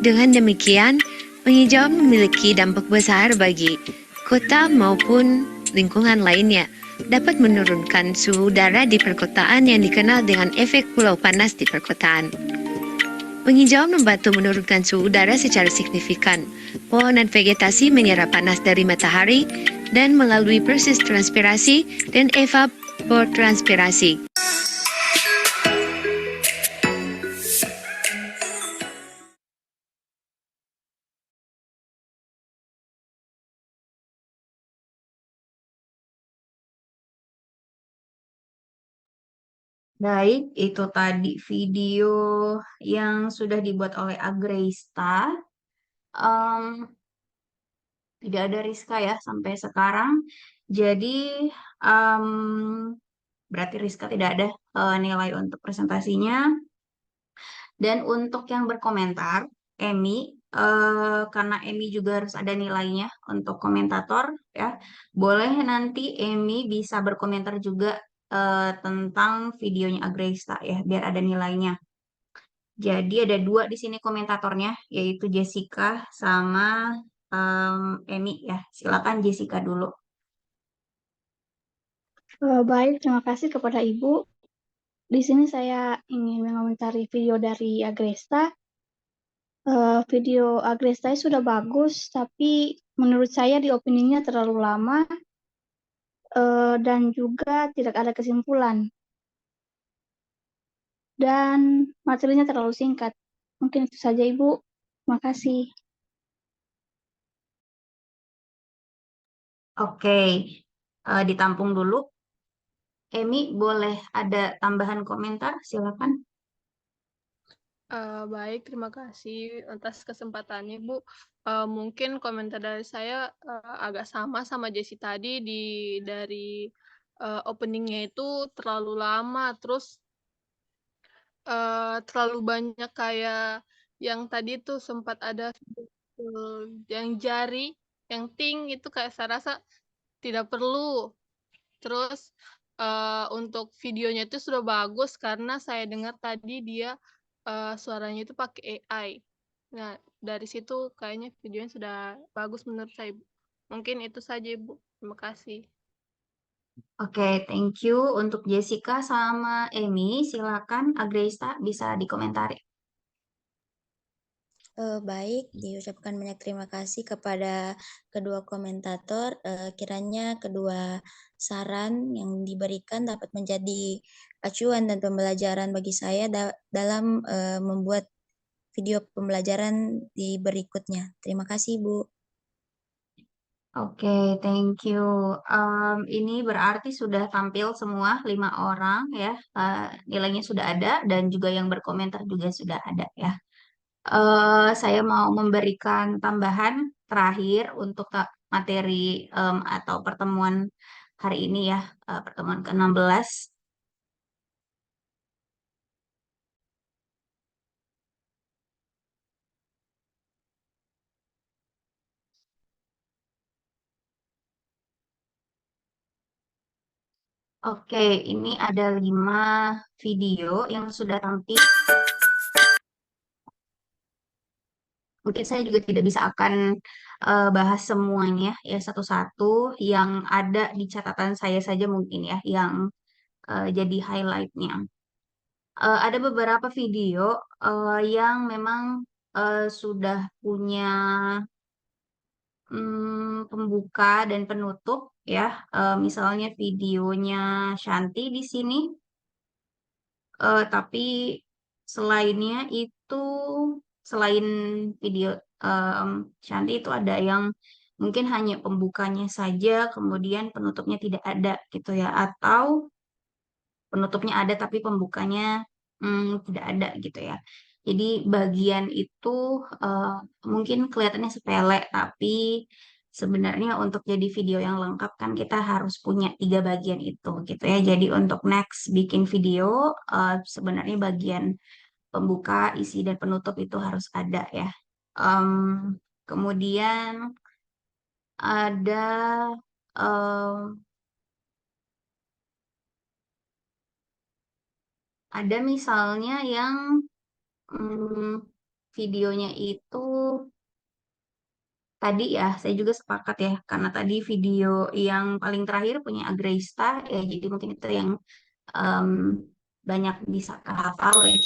Dengan demikian, penghijauan memiliki dampak besar bagi kota maupun lingkungan lainnya, dapat menurunkan suhu udara di perkotaan yang dikenal dengan efek pulau panas di perkotaan. Penghijauan membantu menurunkan suhu udara secara signifikan. Pohon dan vegetasi menyerap panas dari matahari dan melalui proses transpirasi dan evapotranspirasi. Baik, itu tadi video yang sudah dibuat oleh Agresta. Tidak ada Rizka ya sampai sekarang. Jadi berarti Rizka tidak ada nilai untuk presentasinya. Dan untuk yang berkomentar, Emi, karena Emi juga harus ada nilainya untuk komentator, ya, boleh nanti Emi bisa berkomentar juga tentang videonya Agresta ya, biar ada nilainya. Jadi ada dua di sini komentatornya, yaitu Jessica sama Emi ya. Silakan Jessica dulu. Baik, terima kasih kepada Ibu. Di sini saya ingin mengomentari video dari Agresta. Video Agresta sudah bagus, tapi menurut saya di opininya terlalu lama dan juga tidak ada kesimpulan. Dan materinya terlalu singkat. Mungkin itu saja, Ibu. Terima kasih. Oke, ditampung dulu. Emi, boleh ada tambahan komentar? Silakan. Baik, terima kasih atas kesempatannya, Bu. Mungkin komentar dari saya agak sama Jessie tadi dari openingnya itu terlalu lama, terus terlalu banyak kayak yang tadi tuh sempat ada yang jari, yang ting itu kayak saya rasa tidak perlu. Terus untuk videonya itu sudah bagus karena saya dengar tadi dia suaranya itu pakai AI. Nah, dari situ kayaknya videonya sudah bagus menurut saya, Ibu. Mungkin itu saja, Ibu. Terima kasih. Oke, thank you untuk Jessica sama Emi. Silakan Agresta bisa dikomentari. Baik, diucapkan banyak terima kasih kepada kedua komentator. Kiranya kedua saran yang diberikan dapat menjadi acuan dan pembelajaran bagi saya dalam membuat video pembelajaran di berikutnya. Terima kasih, Bu. Oke, thank you. Ini berarti sudah tampil semua 5 orang ya. Nilainya sudah ada dan juga yang berkomentar juga sudah ada ya. Saya mau memberikan tambahan terakhir untuk materi atau pertemuan hari ini ya, pertemuan ke-16. Oke, ini ada 5 video yang sudah tampil. Mungkin saya juga tidak bisa akan bahas semuanya ya satu-satu. Yang ada di catatan saya saja mungkin ya, yang jadi highlightnya. Ada beberapa video yang memang sudah punya pembuka dan penutup ya. Misalnya videonya Shanti di sini. Tapi selainnya itu, selain video Shanti itu ada yang mungkin hanya pembukanya saja, kemudian penutupnya tidak ada gitu ya. Atau penutupnya ada tapi pembukanya tidak ada gitu ya. Jadi bagian itu mungkin kelihatannya sepele, tapi sebenarnya untuk jadi video yang lengkap kan kita harus punya 3 bagian itu gitu ya. Jadi untuk next bikin video sebenarnya bagian pembuka, isi, dan penutup itu harus ada ya. Kemudian ada misalnya yang videonya itu tadi ya, saya juga sepakat ya, karena tadi video yang paling terakhir punya Agresta, ya jadi mungkin itu yang banyak bisa kehafal ya.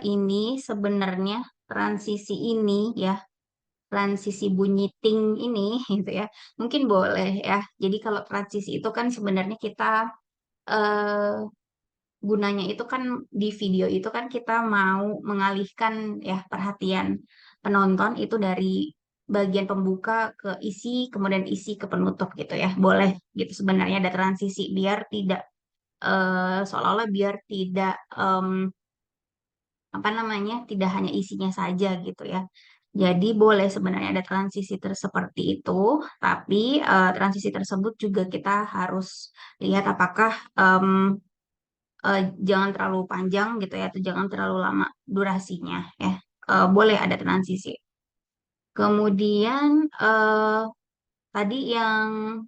Ini sebenarnya transisi ini ya, transisi bunyi ting ini gitu ya, mungkin boleh ya. Jadi kalau transisi itu kan sebenarnya kita gunanya itu kan di video itu kan kita mau mengalihkan ya perhatian penonton itu dari bagian pembuka ke isi, kemudian isi ke penutup gitu ya. Boleh gitu sebenarnya ada transisi biar tidak seolah-olah biar tidak apa namanya, tidak hanya isinya saja gitu ya. Jadi boleh sebenarnya ada transisi seperti itu, tapi transisi tersebut juga kita harus lihat apakah jangan terlalu panjang gitu ya, atau jangan terlalu lama durasinya ya. Boleh ada transisi. Kemudian tadi yang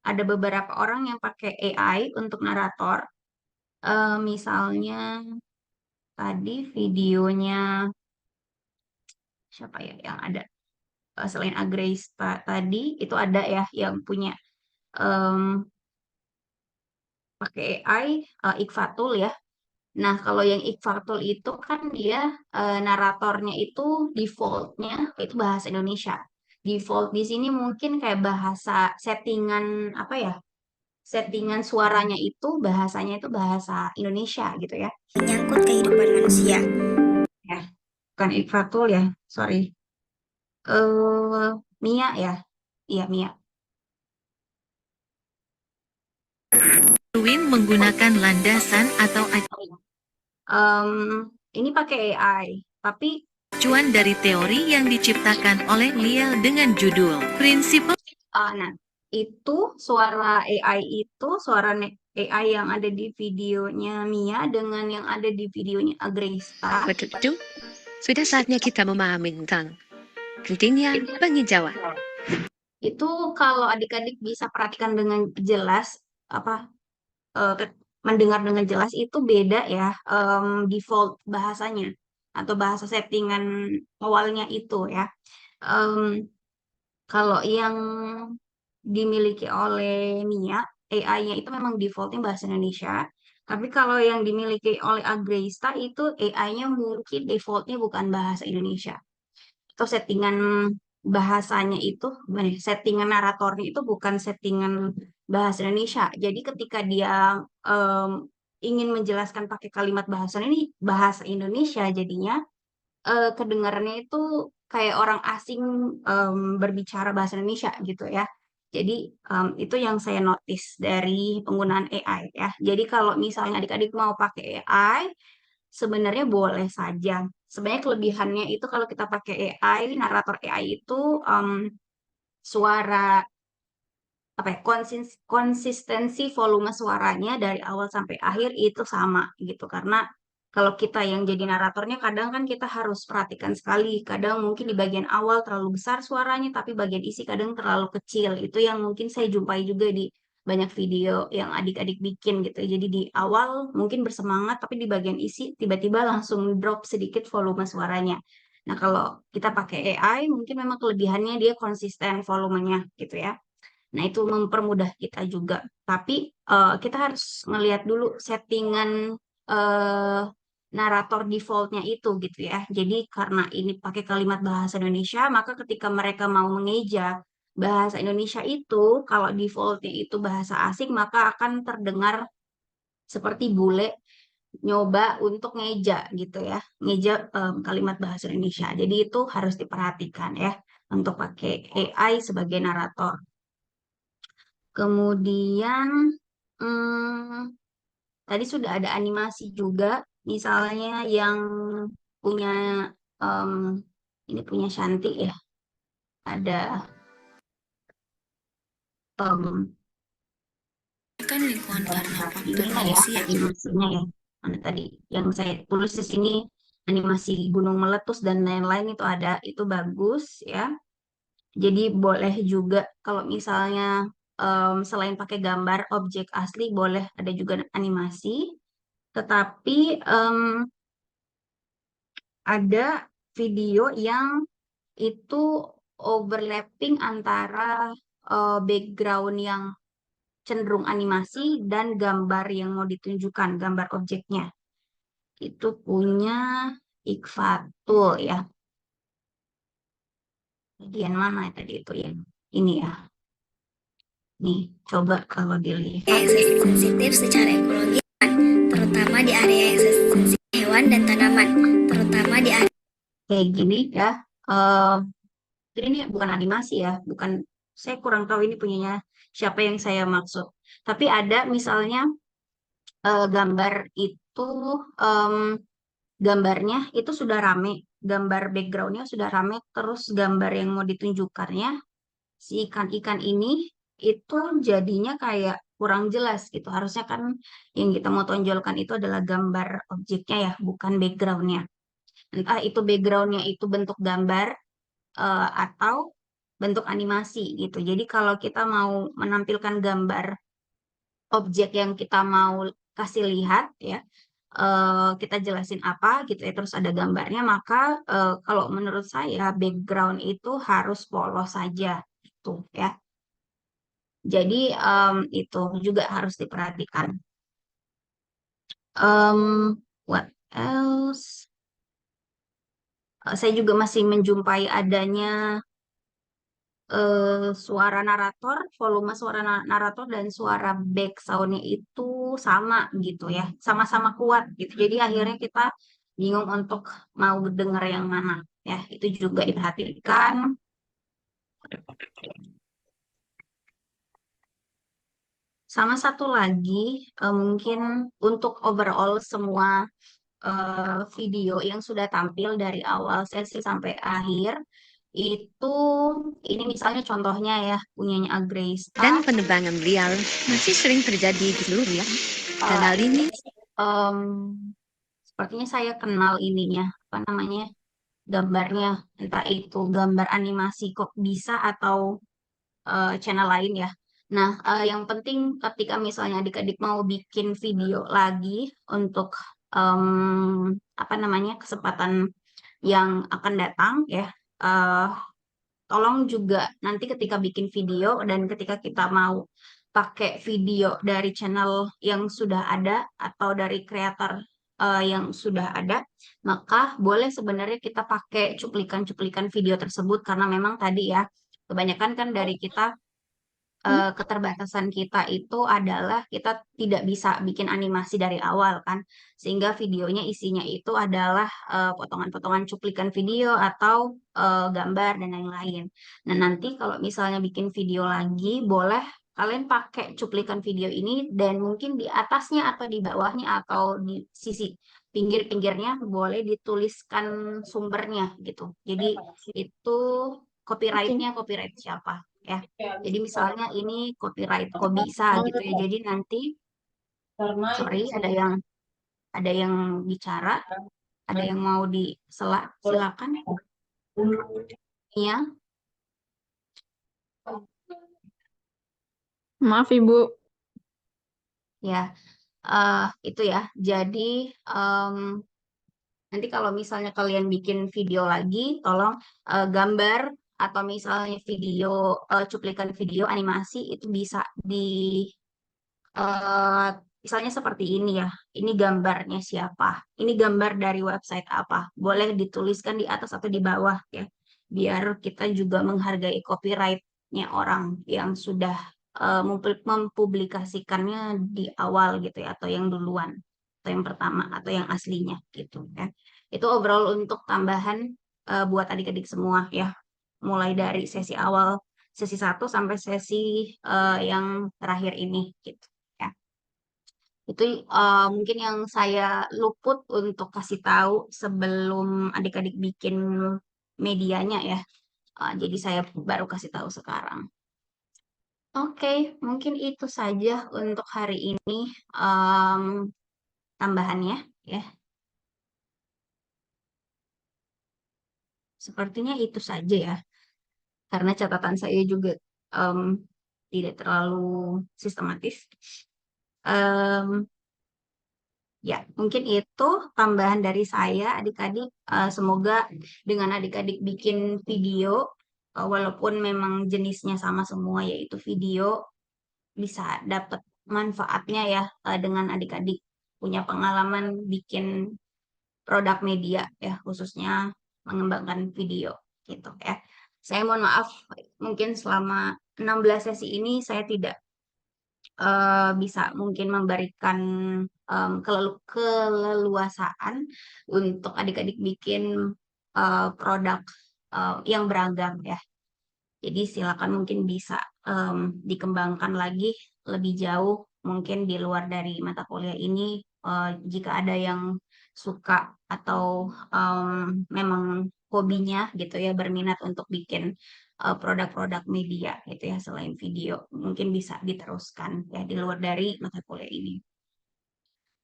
ada beberapa orang yang pakai AI untuk narator. Misalnya tadi videonya siapa ya yang ada selain Agresta tadi itu ada ya yang punya pakai AI Iqfatul ya. Nah, kalau yang Iqfatul itu kan dia naratornya itu defaultnya itu bahasa Indonesia. Default di sini mungkin kayak bahasa settingan apa ya? Settingan suaranya itu bahasanya itu bahasa Indonesia gitu ya. Menyangkut kehidupan manusia. Ya, bukan Iqfatul ya, sorry. Mia ya, iya Mia. Darwin menggunakan landasan atau Ini pakai AI, tapi acuan dari teori yang diciptakan oleh Liel dengan judul Prinsip. nah itu suara AI itu suara AI yang ada di videonya Mia dengan yang ada di videonya Agresta. Betul. Sudah saatnya kita memahami tentang pentingnya penghijauan. Itu kalau adik-adik bisa perhatikan dengan jelas apa mendengar dengan jelas itu beda ya default bahasanya atau bahasa settingan awalnya itu ya. Kalau yang dimiliki oleh Mia, AI-nya itu memang defaultnya bahasa Indonesia. Tapi kalau yang dimiliki oleh Agresta itu AI-nya mungkin defaultnya bukan bahasa Indonesia. Atau settingan bahasanya itu, settingan naratornya itu bukan settingan bahasa Indonesia. Jadi ketika dia ingin menjelaskan pakai kalimat bahasa ini bahasa Indonesia, jadinya kedengarannya itu kayak orang asing berbicara bahasa Indonesia gitu ya. Jadi itu yang saya notice dari penggunaan AI ya. Jadi kalau misalnya adik-adik mau pakai AI, sebenarnya boleh saja. Sebenarnya kelebihannya itu kalau kita pakai AI, narator AI itu suara apa ya, konsistensi volume suaranya dari awal sampai akhir itu sama gitu. Karena kalau kita yang jadi naratornya kadang kan kita harus perhatikan sekali. Kadang mungkin di bagian awal terlalu besar suaranya, tapi bagian isi kadang terlalu kecil. Itu yang mungkin saya jumpai juga di banyak video yang adik-adik bikin gitu. Jadi di awal mungkin bersemangat, tapi di bagian isi tiba-tiba langsung drop sedikit volume suaranya. Nah, kalau kita pakai AI, mungkin memang kelebihannya dia konsisten volumenya gitu ya. Nah, itu mempermudah kita juga. Tapi kita harus ngelihat dulu settingan narator defaultnya itu gitu ya. Jadi karena ini pakai kalimat bahasa Indonesia, maka ketika mereka mau mengeja bahasa Indonesia itu, kalau defaultnya itu bahasa asing, maka akan terdengar seperti bule nyoba untuk ngeja gitu ya. Ngeja kalimat bahasa Indonesia. Jadi itu harus diperhatikan ya untuk pakai AI sebagai narator. Kemudian tadi sudah ada animasi juga, misalnya yang punya ini punya Shanti ya, ada Kan lingkungan karena faktor ya manusia. animasinya ya. Mana tadi yang saya tulis di sini animasi gunung meletus dan lain-lain itu ada, itu bagus ya. Jadi boleh juga kalau misalnya selain pakai gambar objek asli boleh ada juga animasi. Tetapi ada video yang itu overlapping antara background yang cenderung animasi dan gambar yang mau ditunjukkan, gambar objeknya. Itu punya Iqfatul ya. Bagian mana tadi itu ya? Ini ya. Nih, coba kalau dilihat. Sensitif secara ekologi, terutama di area yang sensitif hewan dan tanaman, terutama di area Kayak gini ya. Jadi ini bukan animasi ya, bukan. Saya kurang tahu ini punyanya siapa yang saya maksud. Tapi ada misalnya gambar itu gambarnya itu sudah rame, gambar backgroundnya sudah rame, terus gambar yang mau ditunjukkannya si ikan-ikan ini itu jadinya kayak kurang jelas gitu. Harusnya kan yang kita mau tonjolkan itu adalah gambar objeknya ya, bukan backgroundnya. Entah itu backgroundnya itu bentuk gambar atau bentuk animasi gitu. Jadi kalau kita mau menampilkan gambar objek yang kita mau kasih lihat ya, kita jelasin apa gitu ya, terus ada gambarnya, maka kalau menurut saya background itu harus polos saja gitu ya. Jadi itu juga harus diperhatikan. What else? Saya juga masih menjumpai adanya suara narator, volume suara narator dan suara back sound-nya itu sama gitu ya, sama-sama kuat gitu. Jadi akhirnya kita bingung untuk mau dengar yang mana ya, itu juga diperhatikan. Sama satu lagi, mungkin untuk overall semua video yang sudah tampil dari awal sesi sampai akhir, itu ini misalnya contohnya ya, punyanya Agresta. Dan penebangan liar masih sering terjadi di seluruh ya. Dan hal ini sepertinya saya kenal ininya, apa namanya, gambarnya, entah itu gambar animasi kok bisa atau channel lain ya. Nah, yang penting ketika misalnya adik-adik mau bikin video lagi untuk apa namanya, kesempatan yang akan datang ya, tolong juga nanti ketika bikin video dan ketika kita mau pakai video dari channel yang sudah ada atau dari kreator yang sudah ada, maka boleh sebenarnya kita pakai cuplikan-cuplikan video tersebut, karena memang tadi ya, kebanyakan kan dari kita keterbatasan kita itu adalah kita tidak bisa bikin animasi dari awal kan, sehingga videonya isinya itu adalah potongan-potongan cuplikan video atau gambar dan lain-lain. Nah, nanti kalau misalnya bikin video lagi, boleh kalian pakai cuplikan video ini dan mungkin di atasnya atau di bawahnya atau di sisi pinggir-pinggirnya boleh dituliskan sumbernya gitu. Jadi itu copyright-nya copyright siapa ya. Jadi misalnya ini copyright kok bisa gitu ya. Jadi nanti sorry ada yang bicara, ada yang mau silakan. Iya. Maaf Ibu. Ya, itu ya. Jadi nanti kalau misalnya kalian bikin video lagi, tolong gambar atau misalnya video cuplikan video animasi itu bisa di misalnya seperti ini ya. Ini gambarnya siapa? Ini gambar dari website apa? Boleh dituliskan di atas atau di bawah ya. Biar kita juga menghargai copyright-nya orang yang sudah mempublikasikannya di awal gitu ya, atau yang duluan, atau yang pertama, atau yang aslinya gitu ya. Itu overall untuk tambahan buat adik-adik semua ya. Mulai dari sesi awal, sesi 1 sampai sesi yang terakhir ini gitu. Itu mungkin yang saya luput untuk kasih tahu sebelum adik-adik bikin medianya ya. Jadi saya baru kasih tahu sekarang. Oke, mungkin itu saja untuk hari ini tambahannya ya. Sepertinya itu saja ya. Karena catatan saya juga tidak terlalu sistematis. Ya, mungkin itu tambahan dari saya, adik-adik. Semoga dengan adik-adik bikin video, walaupun memang jenisnya sama semua, yaitu video, bisa dapat manfaatnya ya dengan adik-adik punya pengalaman bikin produk media ya, khususnya mengembangkan video gitu ya. Saya mohon maaf, mungkin selama 16 sesi ini saya tidak bisa mungkin memberikan keleluasaan untuk adik-adik bikin produk yang beragam ya. Jadi silakan mungkin bisa dikembangkan lagi lebih jauh mungkin di luar dari mata kuliah ini, jika ada yang suka atau memang hobinya gitu ya, berminat untuk bikin produk-produk media gitu ya selain video, mungkin bisa diteruskan ya di luar dari mata kuliah ini.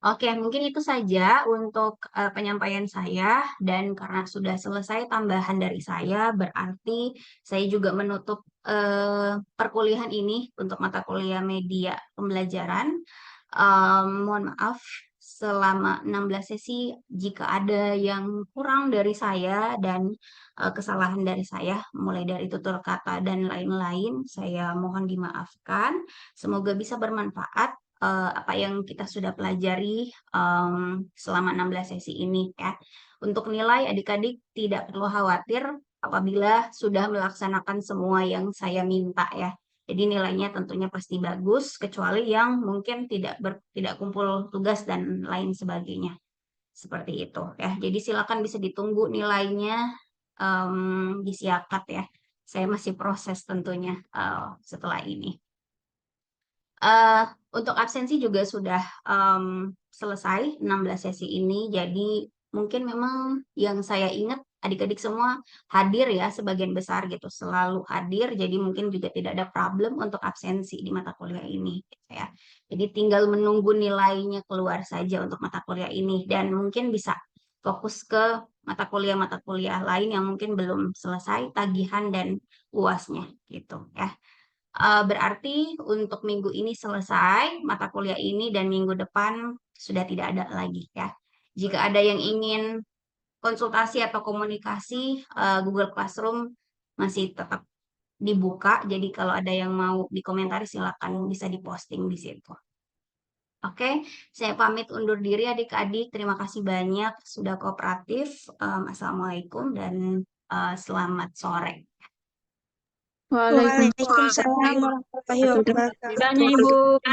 Oke, mungkin itu saja untuk penyampaian saya, dan karena sudah selesai tambahan dari saya, berarti saya juga menutup perkuliahan ini untuk mata kuliah media pembelajaran. Mohon maaf selama 16 sesi jika ada yang kurang dari saya dan kesalahan dari saya, mulai dari tutur kata dan lain-lain, saya mohon dimaafkan. Semoga bisa bermanfaat apa yang kita sudah pelajari selama 16 sesi ini ya. Untuk nilai, adik-adik tidak perlu khawatir apabila sudah melaksanakan semua yang saya minta ya. Jadi nilainya tentunya pasti bagus, kecuali yang mungkin tidak kumpul tugas dan lain sebagainya. Seperti itu ya. Jadi silakan bisa ditunggu nilainya di Siakat ya. Saya masih proses tentunya setelah ini. Untuk absensi juga sudah selesai 16 sesi ini, jadi mungkin memang yang saya ingat adik-adik semua hadir ya, sebagian besar gitu, selalu hadir, jadi mungkin juga tidak ada problem untuk absensi di mata kuliah ini gitu ya. Jadi tinggal menunggu nilainya keluar saja untuk mata kuliah ini, dan mungkin bisa fokus ke mata kuliah lain yang mungkin belum selesai tagihan dan UASnya gitu ya. Berarti untuk minggu ini selesai mata kuliah ini, dan minggu depan sudah tidak ada lagi ya. Jika ada yang ingin konsultasi atau komunikasi, Google Classroom masih tetap dibuka. Jadi kalau ada yang mau dikomentari silakan bisa diposting di situ. Oke, saya pamit undur diri adik-adik. Terima kasih banyak sudah kooperatif. Assalamualaikum dan selamat sore. Waalaikumsalam warahmatullahi wabarakatuh. Terima kasih banyak, Ibu.